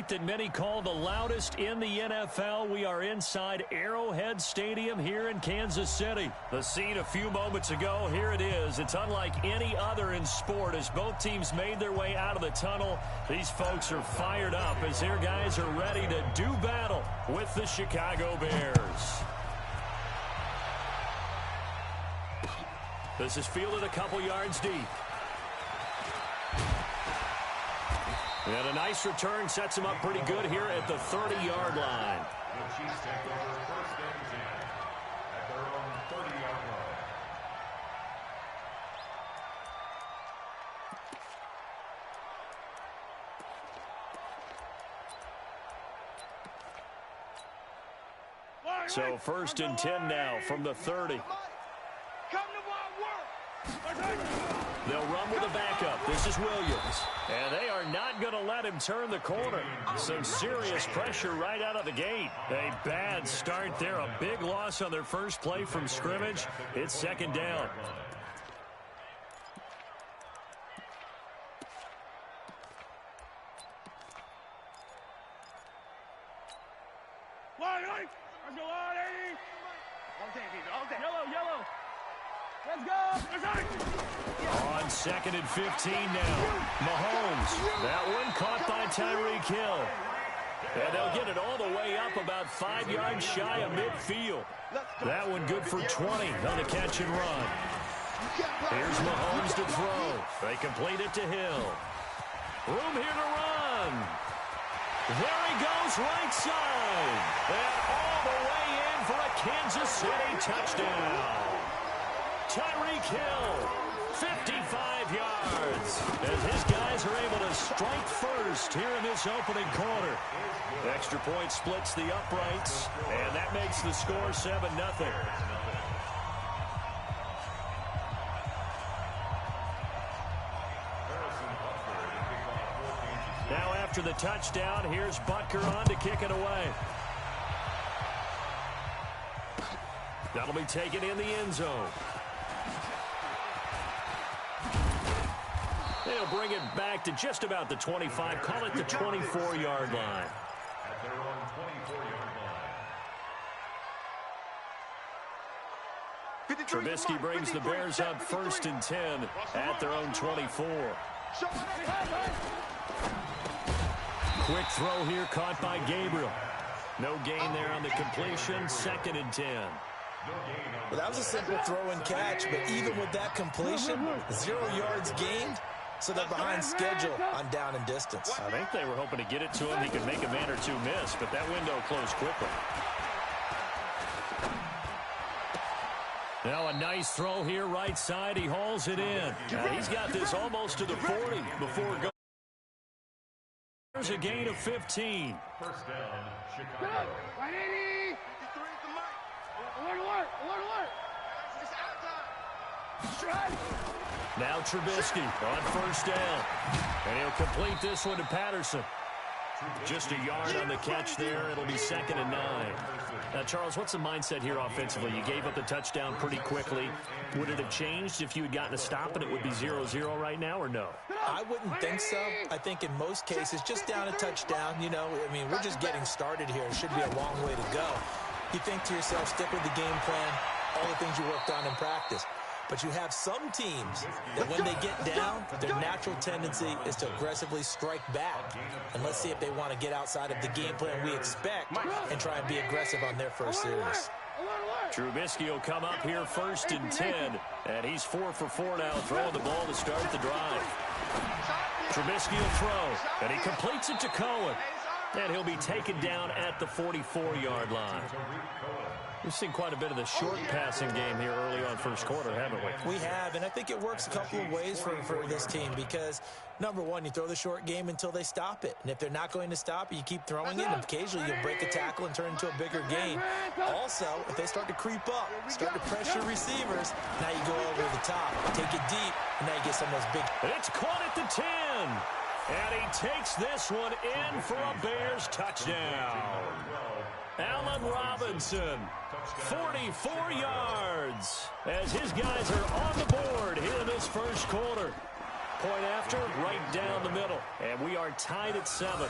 That many call the loudest in the NFL. We are inside Arrowhead Stadium here in Kansas City. The scene a few moments ago, here it is. It's unlike any other in sport as both teams made their way out of the tunnel. These folks are fired up as their guys are ready to do battle with the Chicago Bears. This is fielded a couple yards deep. And a nice return sets him up pretty good here at the 30-yard line. The Chiefs take over first and 10 at their own 30-yard line. So first and 10 now from the 30. They'll run with a backup. This is Williams. And they are not going to let him turn the corner. Some serious pressure right out of the gate. A bad start there. A big loss on their first play from scrimmage. It's second down. Let's go. On 2nd and 15 now. Mahomes. That one caught by Tyreek Hill. And they'll get it all the way up about 5 yards shy of midfield. That one good for 20 on the catch and run. Here's Mahomes to throw. They complete it to Hill. Room here to run. There he goes, right side. And all the way in for a Kansas City touchdown. Tyreek Hill, 55 yards. As his guys are able to strike first here in this opening quarter. Extra point splits the uprights, and that makes the score 7-0. Now after the touchdown, here's Butker on to kick it away. That'll be taken in the end zone. They'll bring it back to just about the 25. Call it the 24-yard line. At their own 24-yard line. Trubisky brings the Bears up 1st and 10 at their own 24. Quick throw here caught by Gabriel. No gain there on the completion. 2nd and 10. Well, that was a simple throw and catch, but even with that completion, 0 yards gained, so they're behind schedule on down and distance. I think they were hoping to get it to him. He could make a man or two miss, but that window closed quickly. Now a nice throw here right side. He hauls it in. He's got this almost to the 40 before going. There's a gain of 15. First down, Chicago. Right, 80. Alert. It's out time. Strike. Now Trubisky on 1st down. And he'll complete this one to Patterson. Just a yard on the catch there. It'll be 2nd and 9. Now, Charles, what's the mindset here offensively? You gave up the touchdown pretty quickly. Would it have changed if you had gotten a stop and it would be 0-0 right now, or no? I wouldn't think so. I think in most cases, just down a touchdown, you know, I mean, we're just getting started here. It should be a long way to go. You think to yourself, stick with the game plan, all the things you worked on in practice. But you have some teams that when they get down, their natural tendency is to aggressively strike back. And let's see if they want to get outside of the game plan we expect and try and be aggressive on their first series. Trubisky will come up here 1st and 10. And he's 4 for 4 now, throwing the ball to start the drive. Trubisky will throw, and he completes it to Cohen. And he'll be taken down at the 44-yard line. We've seen quite a bit of the short passing game here early on first quarter, haven't we? We have, and I think it works a couple of ways for this team because, number one, you throw the short game until they stop it. And if they're not going to stop it, you keep throwing it, and occasionally you'll break a tackle and turn it into a bigger gain. Also, if they start to creep up, start to pressure receivers, now you go over the top, take it deep, and now you get some of those big. It's caught at the 10. And he takes this one in for a Bears touchdown. Allen Robinson, 44 yards, as his guys are on the board here in this first quarter. Point after, right down the middle, and we are tied at 7.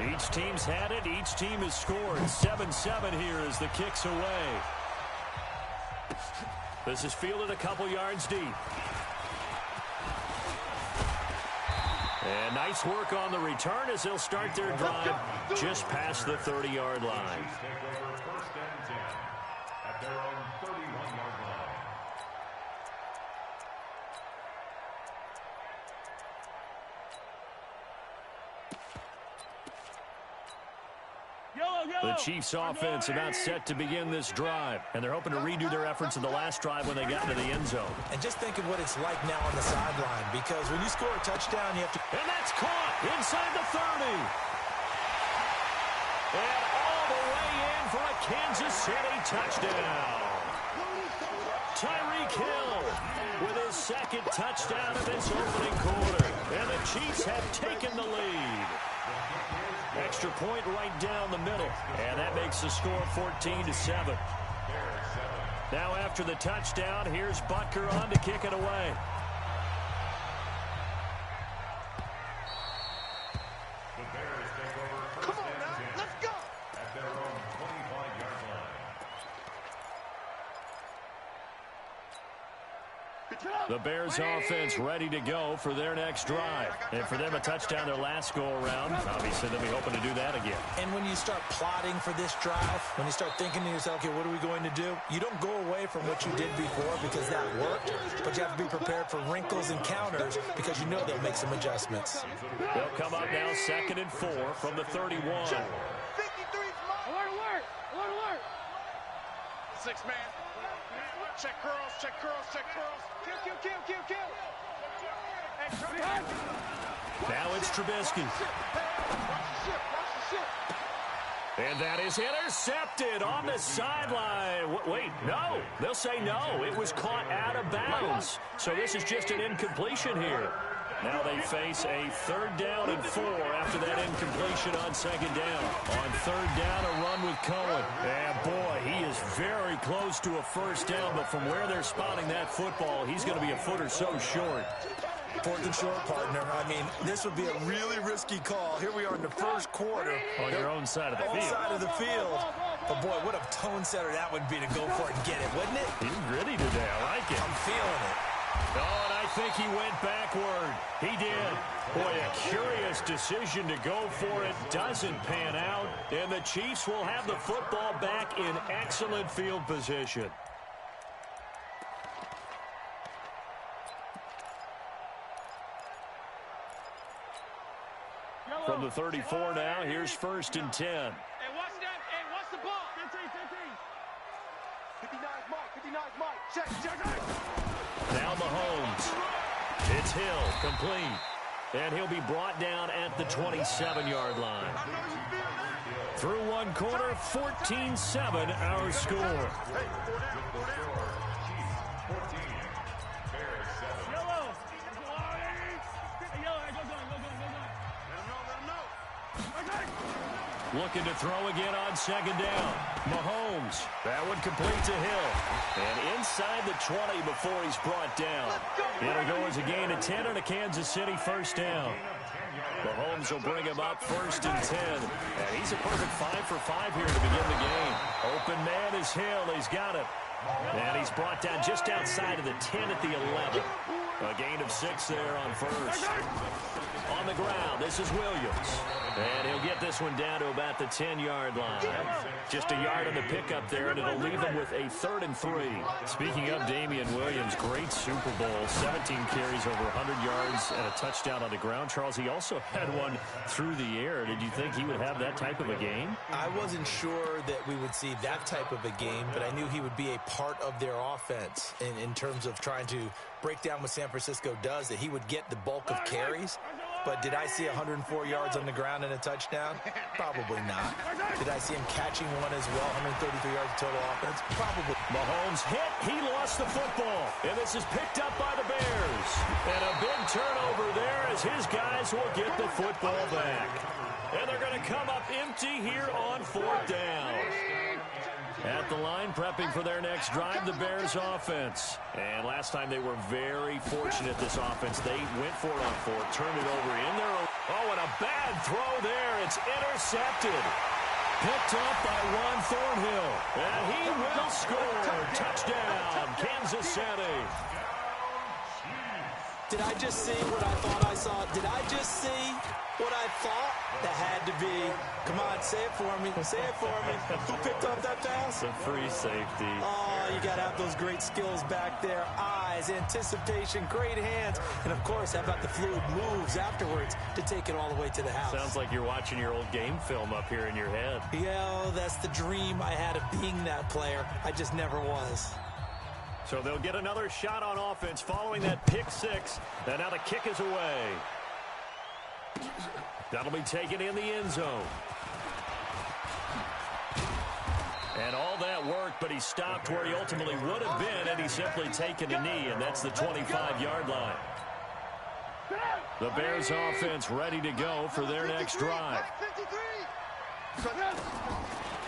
Each team's had it, each team has scored. 7-7 here as the kick's away. This is fielded a couple yards deep. And nice work on the return as they'll start their drive just past the 30-yard line. Take over 1st and 10 at their own 31-yard line. The Chiefs offense about set to begin this drive, and they're hoping to redo their efforts in the last drive when they got to the end zone. And just think of what it's like now on the sideline, because when you score a touchdown, you have to. And that's caught inside the 30. And all the way in for a Kansas City touchdown. Tyreek Hill with his 2nd touchdown of this opening quarter. And the Chiefs have taken the lead. Extra point right down the middle. And that makes the score 14-7. Now after the touchdown, here's Butker on to kick it away. The Bears take over 1st and 10 at their own 25. The Bears offense ready to go for their next drive. And for them, a touchdown their last go-around. Obviously, they'll be hoping to do that again. And when you start plotting for this drive, when you start thinking to yourself, okay, what are we going to do? You don't go away from what you did before because that worked, but you have to be prepared for wrinkles and counters because you know they'll make some adjustments. They'll come up now 2nd and 4 from the 31. Alert, alert, alert, alert. 6 man. Check curls, check curls, check curls. Kill, kill, kill, kill, kill. Now it's Trubisky. And that is intercepted on the sideline. Wait, no. They'll say no. It was caught out of bounds. So this is just an incompletion here. Now they face a 3rd down and 4 after that incompletion on 2nd down. On 3rd down, a run with Cohen. And boy, he is very close to a 1st down, but from where they're spotting that football, he's going to be a foot or so short. 4th and short, partner. I mean, this would be a really risky call. Here we are in the 1st quarter. On your own side of the field. Side of the field. But boy, what a tone setter that would be to go for it and get it, wouldn't it? He's gritty today. I like it. I'm feeling it. Oh, and I think he went backward. He did. Boy, a curious decision to go for it. Doesn't pan out. And the Chiefs will have the football back in excellent field position. From the 34 now, here's 1st and 10. Hey, watch that. Hey, watch the ball. 15, 15. 59's Mike, 59's Mike. Check, check, check. Now Mahomes. It's Hill, complete. And he'll be brought down at the 27-yard line. Through one quarter, 14-7 our score. Yellow. 14. Bears 7. Yellow. Hey, yellow. Go, go, go, go, go. Let him know, let him know. Looking to throw again on 2nd down. Mahomes. That one complete to Hill. And inside the 20 before he's brought down. It'll go as a gain of 10 and a Kansas City 1st down. Mahomes will bring him up 1st and 10. And he's a perfect 5 for 5 here to begin the game. Open man is Hill. He's got it. And he's brought down just outside of the 10 at the 11. A gain of 6 there on 1st. On the ground, this is Williams. And he'll get this one down to about the 10-yard line. Just a yard on the pickup there, and it'll leave him with a 3rd and 3. Speaking of Damian Williams, great Super Bowl. 17 carries, over 100 yards, and a touchdown on the ground. Charles, he also had one through the air. Did you think he would have that type of a game? I wasn't sure that we would see that type of a game, but I knew he would be a part of their offense in terms of trying to break down what San Francisco does, that he would get the bulk of carries. But did I see 104 yards on the ground and a touchdown? Probably not. Did I see him catching one as well, 133 yards total offense? Probably. Mahomes hit. He lost the football. And this is picked up by the Bears. And a big turnover there as his guys will get the football back. And they're going to come up empty here on 4th down. At the line, prepping for their next drive, the Bears offense. And last time they were very fortunate, this offense. They went for it on 4th, turned it over in their own. Oh, and a bad throw there. It's intercepted. Picked up by Juan Thornhill. And he will score. Touchdown, Kansas City. Did I just see what I thought I saw? Did I just see what I thought? That had to be. Come on, say it for me. Say it for me. Who picked up that pass? The free safety. Oh, you got to have those great skills back there. Eyes, anticipation, great hands. And, of course, how about the fluid moves afterwards to take it all the way to the house? Sounds like you're watching your old game film up here in your head. Yeah, that's the dream I had of being that player. I just never was. So they'll get another shot on offense following that pick 6. And now the kick is away. That'll be taken in the end zone. And all that worked, but he stopped where he ultimately would have been had he simply taken a knee, and that's the 25-yard line. The Bears offense ready to go for their next drive.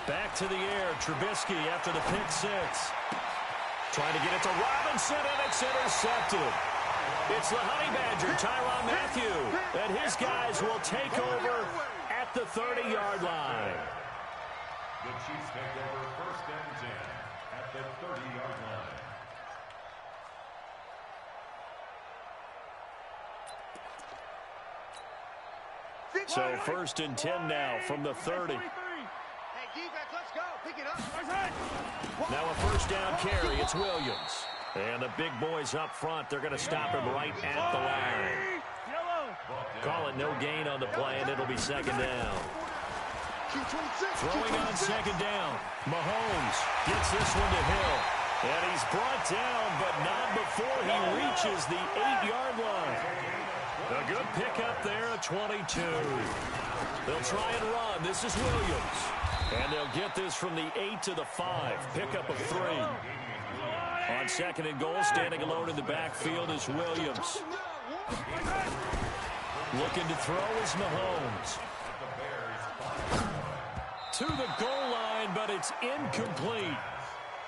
Back to the air, Trubisky after the pick 6. Trying to get it to Robinson, and it's intercepted. It's the Honey Badger, Tyrann Mathieu, and his guys will take over at the 30-yard line. The Chiefs take over 1st and 10 at the 30-yard line. So 1st and 10 now from the 30. Hey, defense, let's go. Pick it up. Now a 1st down carry. It's Williams. And the big boys up front, they're going to stop him right at the line. Call it no gain on the play, and it'll be 2nd down. Throwing on 2nd down. Mahomes gets this one to Hill. And he's brought down, but not before he reaches the 8-yard line. A good pickup there at 22. They'll try and run. This is Williams. And they'll get this from the 8 to the 5. Pickup of 3. On 2nd and goal, standing alone in the backfield is Williams. Looking to throw is Mahomes. To the goal line, but it's incomplete.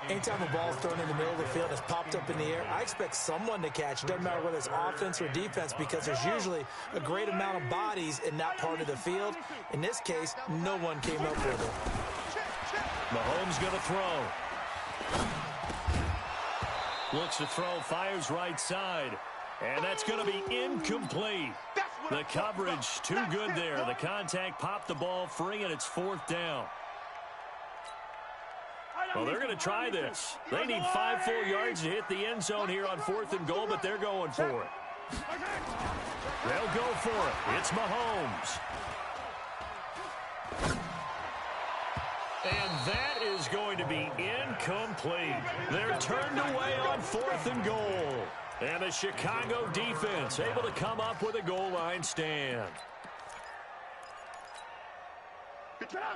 Anytime a ball's thrown in the middle of the field, it's popped up in the air, I expect someone to catch. It doesn't matter whether it's offense or defense, because there's usually a great amount of bodies in that part of the field. In this case, no one came up with it. Mahomes going to throw. Looks to throw, fires right side. And that's going to be incomplete. The coverage too good there. The contact popped the ball free, and it's 4th down. Well, they're going to try this. They need 5 full yards to hit the end zone here on 4th and goal, but they're going for it. They'll go for it. It's Mahomes. And that is going to be incomplete. They're turned away on 4th and goal. And the Chicago defense able to come up with a goal line stand.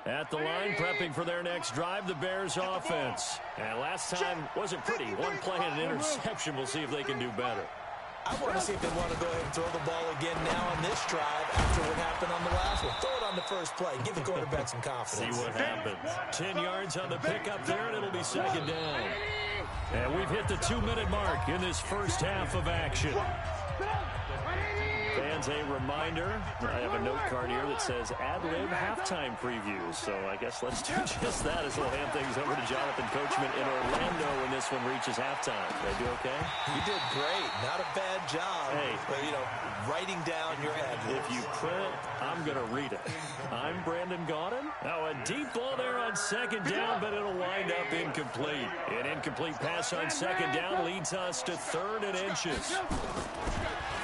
At the line, prepping for their next drive, the Bears offense. And last time wasn't pretty. One play and an interception. We'll see if they can do better. I want to see if they want to go ahead and throw the ball again now on this drive after what happened on the last one. Throw it on the first play. Give the quarterback some confidence. See what happens. 10 yards on the pickup there, and it'll be 2nd down. And we've hit the 2-minute mark in this first half of action. Fans, a reminder, I have a note card here that says ad-lib halftime previews. So I guess let's do just that as we'll hand things over to Jonathan Coachman in Orlando when this one reaches halftime. Did I do okay? You did great. Not a bad job. Hey. But, writing down your ad-libs. If you print it, I'm going to read it. I'm Brandon Gaudin. Now a deep ball there on 2nd down, but it'll wind up incomplete. An incomplete pass on 2nd down leads us to 3rd and inches.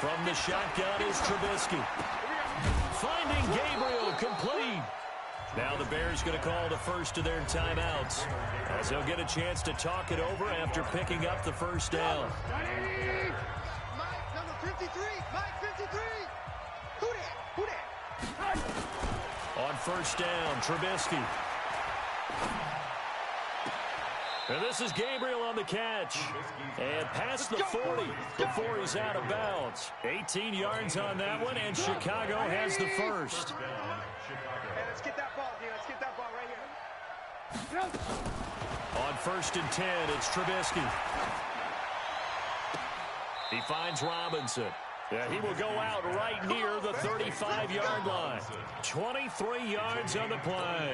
From the shotgun is Trubisky. Finding Gabriel, complete. Now the Bears going to call the first of their timeouts, as they'll get a chance to talk it over after picking up the 1st down. Mike, number 53. Mike, 53. Who that? On 1st down, Trubisky. And this is Gabriel on the catch. And past the 40 before he's out of bounds. 18 yards on that one, and Chicago has the first. Hey, let's get that ball, dude. Let's get that ball right here. On 1st and 10, it's Trubisky. He finds Robinson. Yeah, he will go out right near the 35-yard line. 23 yards on the play.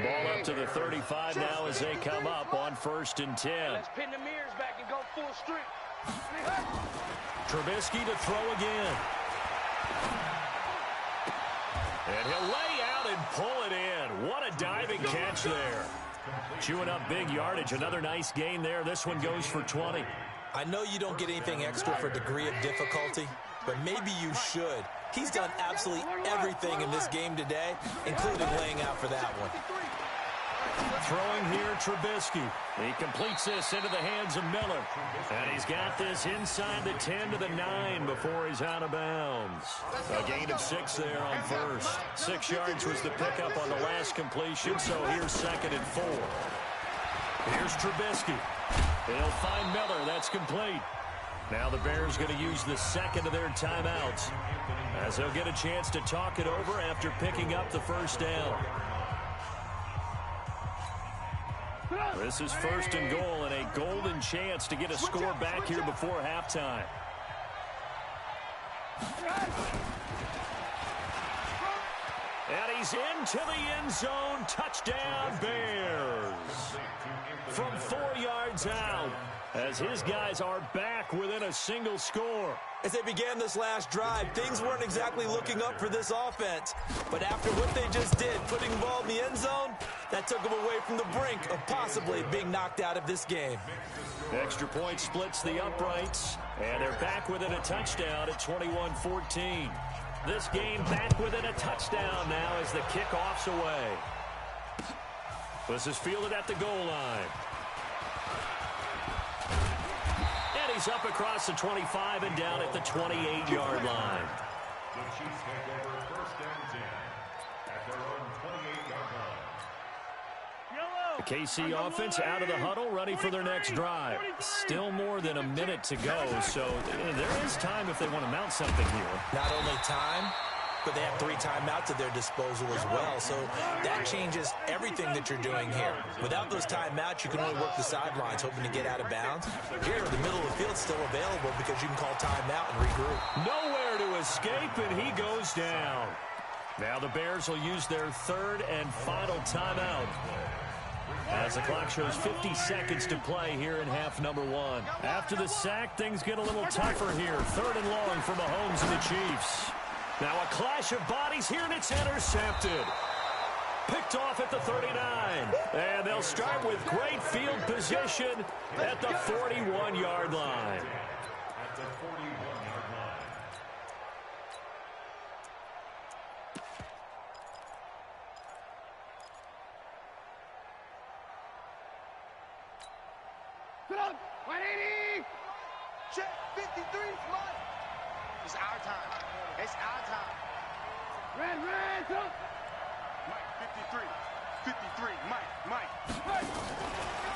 Ball up to the 35 now as they come up on 1st and 10. Let's pin the mirrors back and go full strength. Trubisky to throw again. And he'll lay out and pull it in. What a diving catch there. Chewing up big yardage. Another nice gain there. This one goes for 20. I know you don't get anything extra for degree of difficulty, but maybe you should. He's done absolutely everything in this game today, including laying out for that one. Throwing here, Trubisky. He completes this into the hands of Miller. And he's got this inside the 10 to the 9 before he's out of bounds. A gain of 6 there on 1st. 6 yards was the pickup on the last completion, so here's 2nd and 4. Here's Trubisky. He'll find Miller. That's complete. Now the Bears going to use the 2nd of their timeouts, as they'll get a chance to talk it over after picking up the 1st down. This is 1st and goal, and a golden chance to get a score back here before halftime. And he's into the end zone. Touchdown, Bears. from 4 yards out, as his guys are back within a single score. As they began this last drive, things weren't exactly looking up for this offense. But after what they just did, putting the ball in the end zone, that took them away from the brink of possibly being knocked out of this game. Extra point splits the uprights, and they're back within a touchdown at 21-14. This game back within a touchdown now as the kickoff's away. This is fielded at the goal line. And he's up across the 25 and down at the 28-yard line. The Chiefs take over first and 10 at their own 28-yard line. The KC offense out of the huddle, ready for their next drive. Still more than a minute to go, so there is time if they want to mount something here. Not only time, but they have 3 timeouts at their disposal as well, so that changes everything that you're doing here. Without those timeouts, you can only work the sidelines, hoping to get out of bounds. Here, the middle of the field's still available because you can call timeout and regroup. Nowhere to escape, and he goes down. Now the Bears will use their 3rd and final timeout, as the clock shows 50 seconds to play here in half number 1. After the sack, things get a little tougher here. 3rd and long for Mahomes and the Chiefs. Now a clash of bodies here, and it's intercepted. Picked off at the 39. And they'll start with great field position at the 41-yard line. At the 41-yard line. Sit up. 180. Check. 53. Come on. It's our time. It's our time. Red, sit up. Mike, 53. 53. Mike.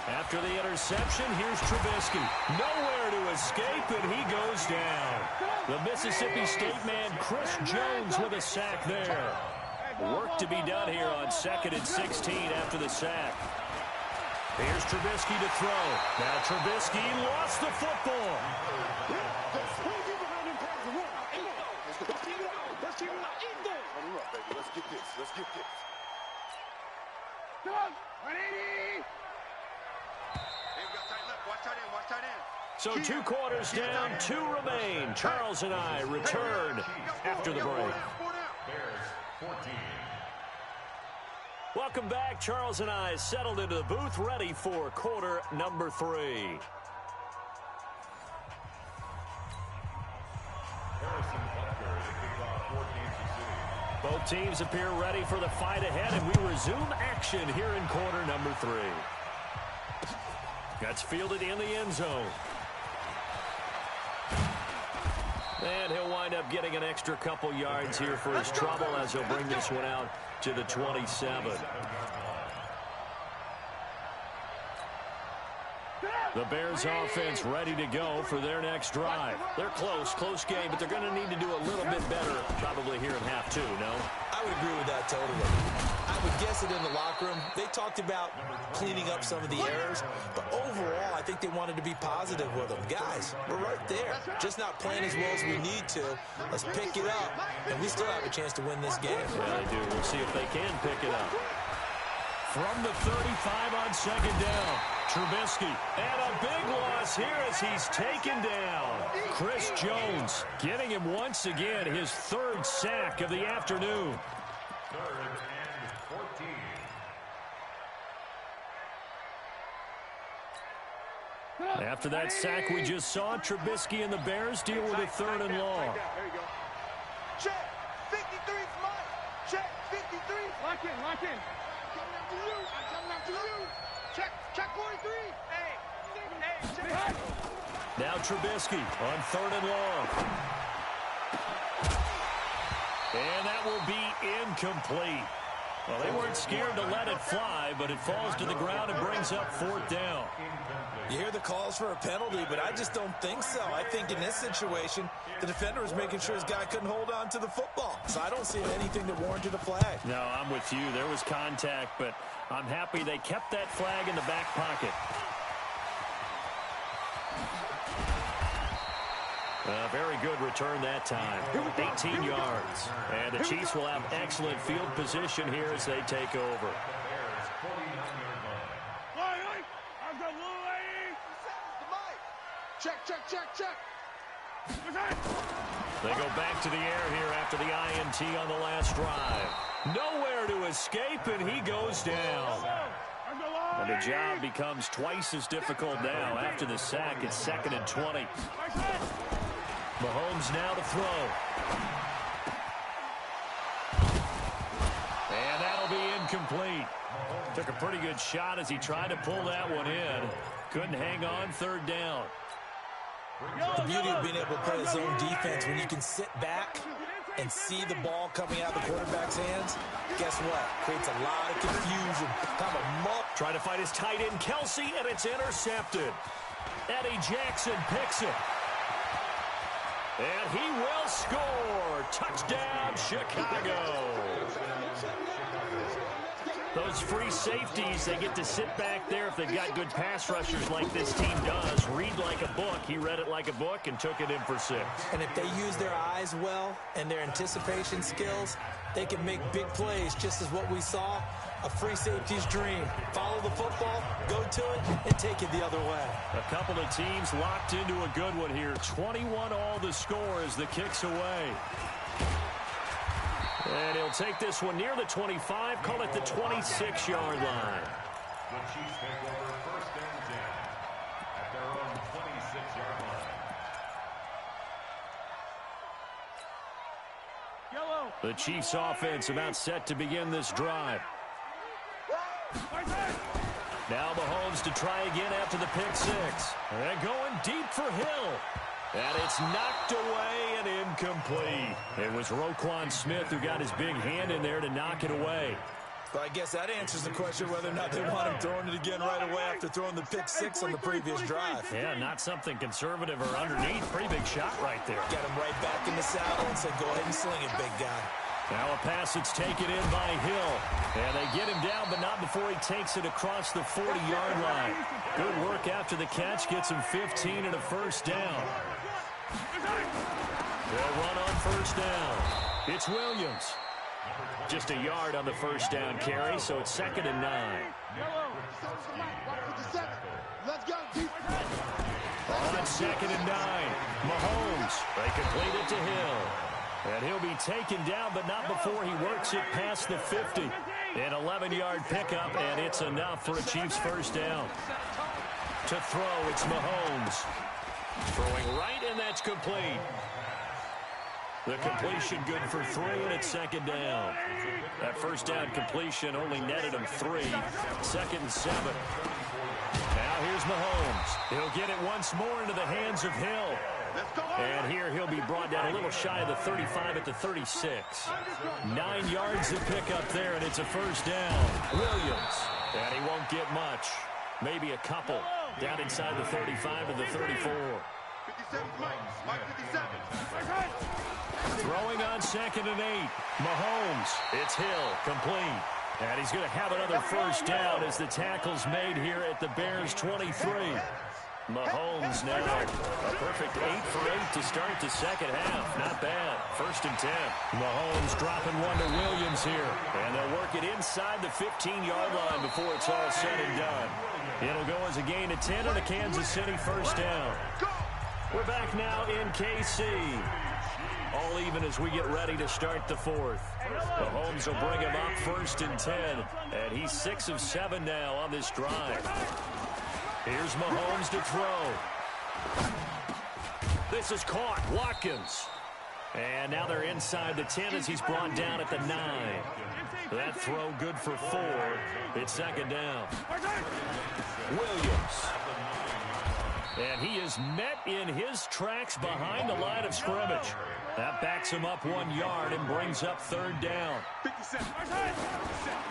After the interception, here's Trubisky. Nowhere to escape, and he goes down. The Mississippi State man, Chris Jones, with a sack there. Work to be done here on 2nd and 16 after the sack. Here's Trubisky to throw. Now Trubisky lost the football. Let's get this. Come on, 180. Hey, we got tight left. Watch tight end. So 2 quarters down, 2 remain. Charles and I return after the break. Bears 14. Welcome back. Charles and I settled into the booth, ready for quarter number 3. Harrison Butker to kick off for Kansas City. Both teams appear ready for the fight ahead, and we resume action here in quarter number 3. That's fielded in the end zone. And he'll wind up getting an extra couple yards here for his trouble as he'll bring this one out to the 27. The Bears offense ready to go for their next drive. They're close game, but they're going to need to do a little bit better probably here in half 2, no? I would agree with that totally. I would guess it in the locker room. They talked about cleaning up some of the errors, but overall, I think they wanted to be positive with them. Guys, we're right there. Just not playing as well as we need to. Let's pick it up, and we still have a chance to win this game. Yeah, they do. We'll see if they can pick it up. From the 35 on 2nd down, Trubisky. And a big loss here as he's taken down. Chris Jones getting him once again his 3rd sack of the afternoon. 3rd and 14. After that sack we just saw, Trubisky and the Bears deal with a 3rd and long. There you go. Check. 53 is mine. Check. 53. Lock in. I'm coming after you. Check 43. Hey, check. Now Trubisky on 3rd and long. And that will be incomplete. Well, they weren't scared to let it fly, but it falls to the ground and brings up 4th down. You hear the calls for a penalty, but I just don't think so. I think in this situation, the defender was making sure his guy couldn't hold on to the football. So I don't see anything that warranted a flag. No, I'm with you. There was contact, but I'm happy they kept that flag in the back pocket. Very good return that time. 18 yards. And the Chiefs will have excellent field position here as they take over. Check, check, check, check. They go back to the air here after the INT on the last drive. Nowhere to escape, and he goes down. And the job becomes twice as difficult now. After the sack, it's 2nd and 20. Mahomes now to throw. And that'll be incomplete. Took a pretty good shot as he tried to pull that one in. Couldn't hang on 3rd down. The beauty of being able to play his own defense, when you can sit back and see the ball coming out of the quarterback's hands, guess what? Creates a lot of confusion. Kind of trying to fight his tight end, Kelsey, and it's intercepted. Eddie Jackson picks it. And he will score. Touchdown, Chicago. Those free safeties, they get to sit back there if they've got good pass rushers like this team does. Read like a book. He read it like a book and took it in for 6. And if they use their eyes well and their anticipation skills, they can make big plays, just as what we saw, a free safety's dream. Follow the football, go to it, and take it the other way. A couple of teams locked into a good one here. 21 all the score as the kick's away. And he'll take this one near the 25, call it the 26-yard line. The Chiefs take over 1st and 10 at their own 26-yard line. The Chiefs offense about set to begin this drive. Now Mahomes to try again after the pick 6. And going deep for Hill. And it's knocked away and incomplete. It was Roquan Smith who got his big hand in there to knock it away. Well, I guess that answers the question whether or not they want him throwing it again right away after throwing the pick 6 on the previous drive. Yeah, not something conservative or underneath. Pretty big shot right there. Got him right back in the saddle and said, go ahead and sling it, big guy. Now a pass that's taken in by Hill. And they get him down, but not before he takes it across the 40-yard line. Good work after the catch. Gets him 15 and a 1st down. They'll run on 1st down. It's Williams. Just a yard on the 1st down carry, so it's 2nd and 9. Let's go. On 2nd and 9, Mahomes. They complete it to Hill. And he'll be taken down, but not before he works it past the 50. An 11-yard pickup, and it's enough for a Chiefs 1st down. To throw, it's Mahomes. Throwing right, and that's complete. The completion good for 3, and it's 2nd down. That 1st down completion only netted him 3. 2nd and 7. Now here's Mahomes. He'll get it once more into the hands of Hill. And here he'll be brought down a little shy of the 35 at the 36. 9 yards to pick up there, and it's a 1st down. Williams. And he won't get much. Maybe a couple. Down inside the 35 to the 34. 57, Mike 57. Throwing on 2nd and 8. Mahomes. It's Hill. Complete. And he's going to have another 1st down as the tackle's made here at the Bears 23. Mahomes now a perfect 8 for 8 to start the 2nd half. Not bad. 1st and 10. Mahomes dropping one to Williams here. And they'll work it inside the 15-yard line before it's all said and done. It'll go as a gain of 10 and a Kansas City 1st down. We're back now in KC. All even as we get ready to start the 4th. Mahomes will bring him up 1st and 10. And he's 6 of 7 now on this drive. Here's Mahomes to throw. This is caught. Watkins. And now they're inside the 10 as he's brought down at the 9. That throw good for 4. It's 2nd down. Williams. And he is met in his tracks behind the line of scrimmage. That backs him up 1 yard and brings up 3rd down.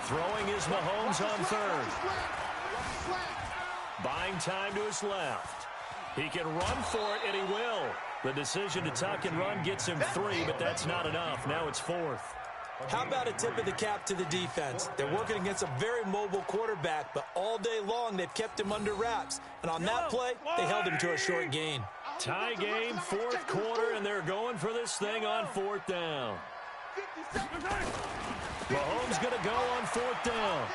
Throwing is Mahomes on 3rd. Buying time to his left. He can run for it, and he will. The decision to tuck and run gets him 3, but that's not enough. Now it's 4th. How about a tip of the cap to the defense? They're working against a very mobile quarterback, but all day long they've kept him under wraps. And on that play, they held him to a short gain. Tie game, 4th quarter, and they're going for this thing on 4th down. Mahomes going to go on 4th down.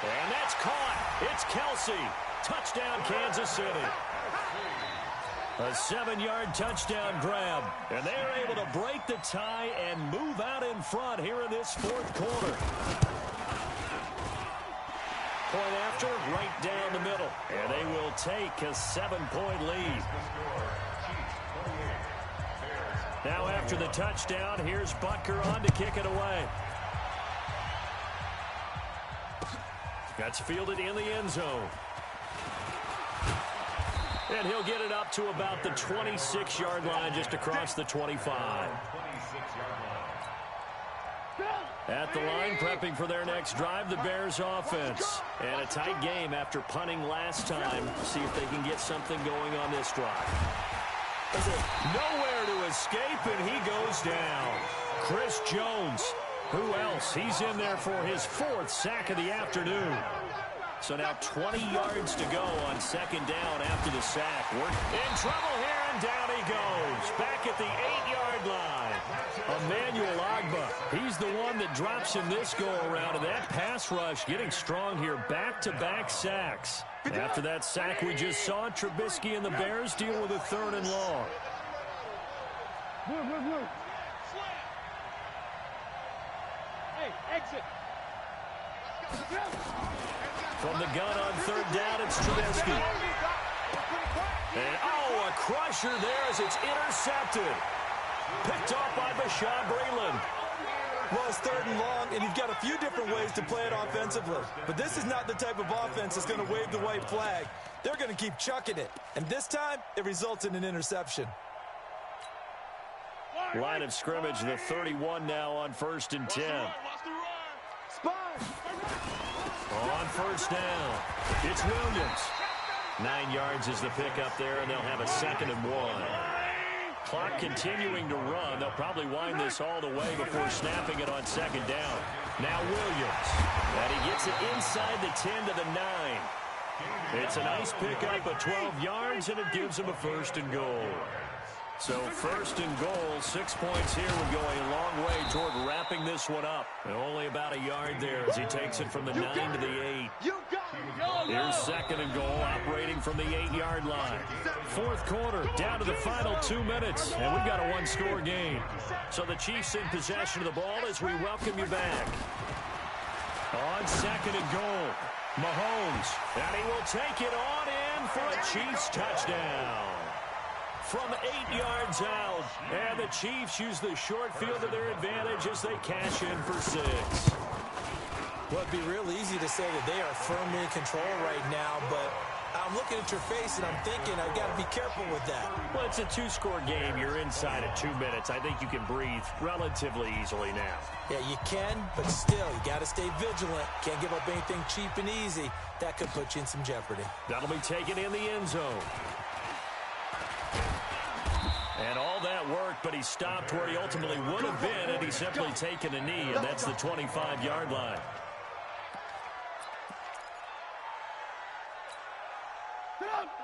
And that's caught. It's Kelsey. Touchdown, Kansas City. A 7-yard touchdown grab. And they're able to break the tie and move out in front here in this fourth quarter. Point after, right down the middle. And they will take a 7-point lead. Now after the touchdown, here's Butker on to kick it away. That's fielded in the end zone. And he'll get it up to about the 26-yard line, just across the 25. At the line, prepping for their next drive, the Bears offense. And a tight game after punting last time. See if they can get something going on this drive. Nowhere to escape, and he goes down. Chris Jones. Who else? He's in there for his 4th sack of the afternoon. So now 20 yards to go on second down after the sack. We're in trouble here, and down he goes. Back at the 8-yard line. Emmanuel Agba. He's the one that drops him this go-around, and that pass rush getting strong here. Back-to-back sacks. After that sack we just saw, Trubisky and the Bears deal with a 3rd and long. Hey, exit. From the gun on 3rd down, it's Trubisky. And, a crusher there as it's intercepted. Picked off by Bashaud Breeland. Well, it's 3rd and long, and you've got a few different ways to play it offensively. But this is not the type of offense that's going to wave the white flag. They're going to keep chucking it. And this time, it results in an interception. Line of scrimmage, the 31 now on 1st and 10. On 1st down, it's Williams. 9 yards is the pickup there, and they'll have a 2nd and 1. Clock continuing to run. They'll probably wind this all the way before snapping it on 2nd down. Now Williams. And he gets it inside the 10 to the 9. It's a nice pickup of 12 yards, and it gives him a 1st and goal. So 1st and goal, 6 points here would go a long way toward wrapping this one up. And only about a yard there as he takes it from the 9 to the 8. Here's 2nd and goal, operating from the 8-yard line. 4th quarter, down to the final 2 minutes, and we've got a 1-score game. So the Chiefs in possession of the ball as we welcome you back. On 2nd and goal, Mahomes, and he will take it on in for a Chiefs touchdown. From 8 yards out, and the Chiefs use the short field to their advantage as they cash in for 6. Well, it'd be real easy to say that they are firmly in control right now, but I'm looking at your face and I'm thinking I've got to be careful with that. Well, it's a 2-score game. You're inside at 2 minutes. I think you can breathe relatively easily now. Yeah, you can, but still, you got to stay vigilant. Can't give up anything cheap and easy. That could put you in some jeopardy. That'll be taken in the end zone. And all that worked, but he stopped where he ultimately would have been, and he's simply taken a knee, and that's the 25-yard line.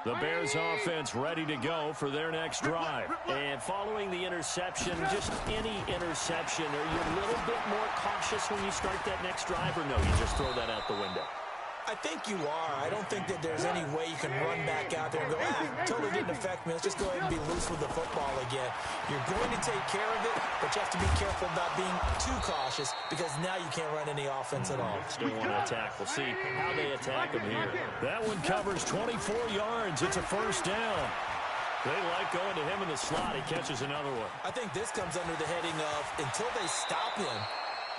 The Bears offense ready to go for their next drive. And following the interception, just any interception, are you a little bit more cautious when you start that next drive, or no, you just throw that out the window? I think you are. I don't think that there's any way you can run back out there and go, totally didn't affect me. Let's just go ahead and be loose with the football again. You're going to take care of it, but you have to be careful about being too cautious because now you can't run any offense at all. Still want to attack. We'll see how they attack him here. That one covers 24 yards. It's a 1st down. They like going to him in the slot. He catches another one. I think this comes under the heading of until they stop him,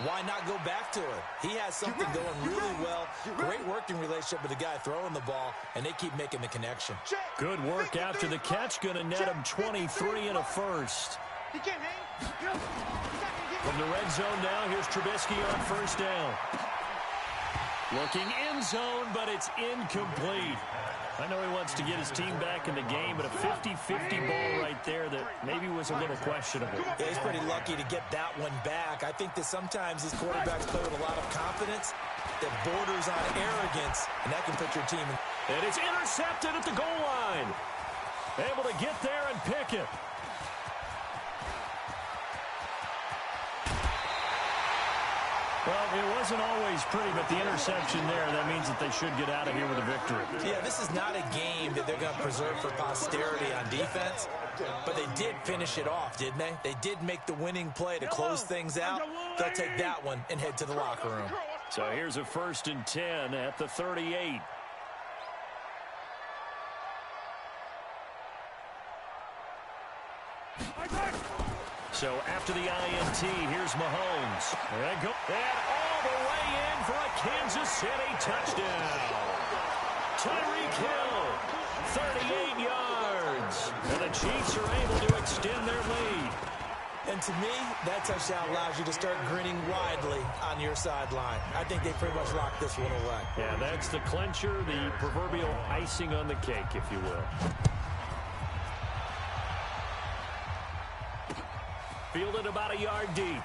why not go back to it? He has something going really well. Great working relationship with the guy throwing the ball, and they keep making the connection. Good work after the catch. Going to net him 23 and a 1st. From the red zone now, here's Trubisky on 1st down. Looking in zone, but it's incomplete. I know he wants to get his team back in the game, but a 50-50 ball right there that maybe was a little questionable. Yeah, he's pretty lucky to get that one back. I think that sometimes these quarterbacks play with a lot of confidence that borders on arrogance, and that can put your team in. And it's intercepted at the goal line. Able to get there and pick it. Well, it wasn't always pretty, but the interception there, that means that they should get out of here with a victory. Yeah, this is not a game that they're going to preserve for posterity on defense, but they did finish it off, didn't they? They did make the winning play to close things out. They'll take that one and head to the locker room. So here's a 1st and 10 at the 38. So after the INT, here's Mahomes. And all the way in for a Kansas City touchdown. Tyreek Hill, 38 yards. And the Chiefs are able to extend their lead. And to me, that touchdown allows you to start grinning widely on your sideline. I think they pretty much locked this one away. Yeah, that's the clincher, the proverbial icing on the cake, if you will. Fielded about a yard deep.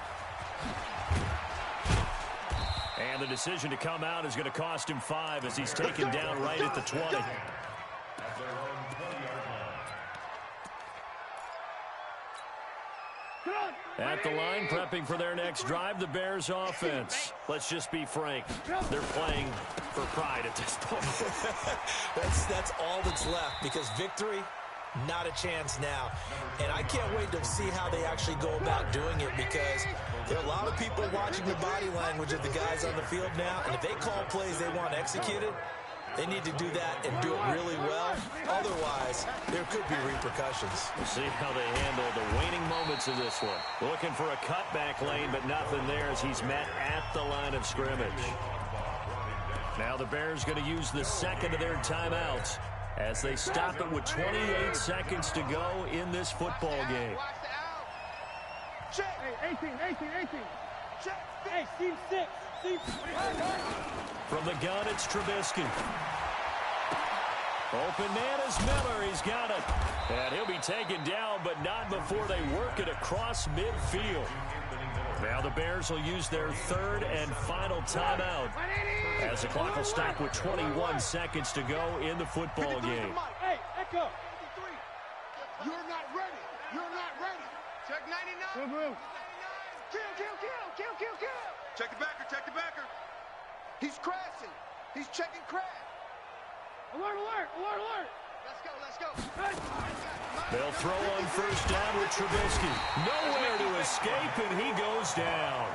And the decision to come out is going to cost him 5 as he's taken down right at the 20. At the line, prepping for their next drive, the Bears offense. Let's just be frank. They're playing for pride at this point. That's all that's left, because victory, not a chance now. And I can't wait to see how they actually go about doing it, because there are a lot of people watching the body language of the guys on the field now, and if they call plays they want executed, they need to do that and do it really well. Otherwise, there could be repercussions. We'll see how they handle the waning moments of this one. Looking for a cutback lane, but nothing there as he's met at the line of scrimmage. Now the Bears going to use the second of their timeouts as they stop it with 28 seconds to go in this football game. Check. Hey, 18. Check. Hey, team 6. From the gun, it's Trubisky. Open man is Miller. He's got it. And he'll be taken down, but not before they work it across midfield. Now the Bears will use their 3rd and final timeout as the clock will stop with 21 seconds to go in the football game. Hey, Echo. You're not ready. Check 99. Kill. Check the backer. He's crashing. He's checking crash. Alert. Let's go. They'll throw on 1st down with Trubisky. Nowhere to escape, and he goes down.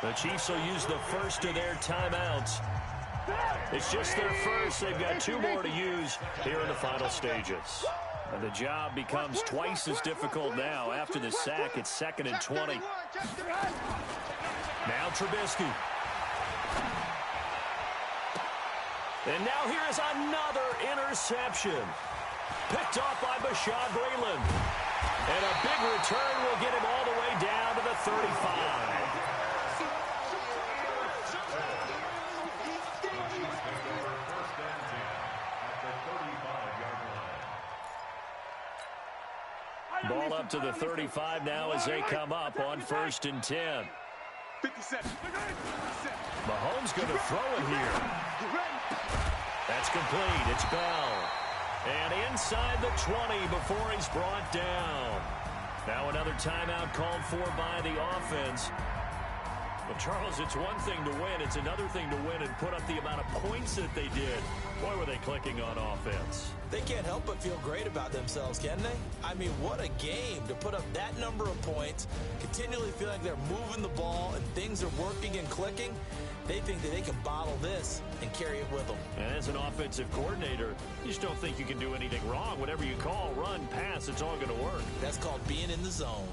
The Chiefs will use the 1st of their timeouts. It's just their 1st. They've got 2 more to use here in the final stages. And the job becomes twice as difficult now. After the sack, it's 2nd and 20. Now Trubisky. And now here is another interception. Picked off by Bashaud Breeland. And a big return will get him all the way down to the 35. Ball up to the 35 now as they come up on 1st and 10. 57. Mahomes going to throw it here. That's complete. It's Bell. And inside the 20 before he's brought down. Now another timeout called for by the offense. Well, Charles, it's one thing to win. It's another thing to win and put up the amount of points that they did. Boy, were they clicking on offense. They can't help but feel great about themselves, can they? I mean, what a game to put up that number of points, continually feel like they're moving the ball and things are working and clicking. They think that they can bottle this and carry it with them. And as an offensive coordinator, you just don't think you can do anything wrong. Whatever you call, run, pass, it's all going to work. That's called being in the zone.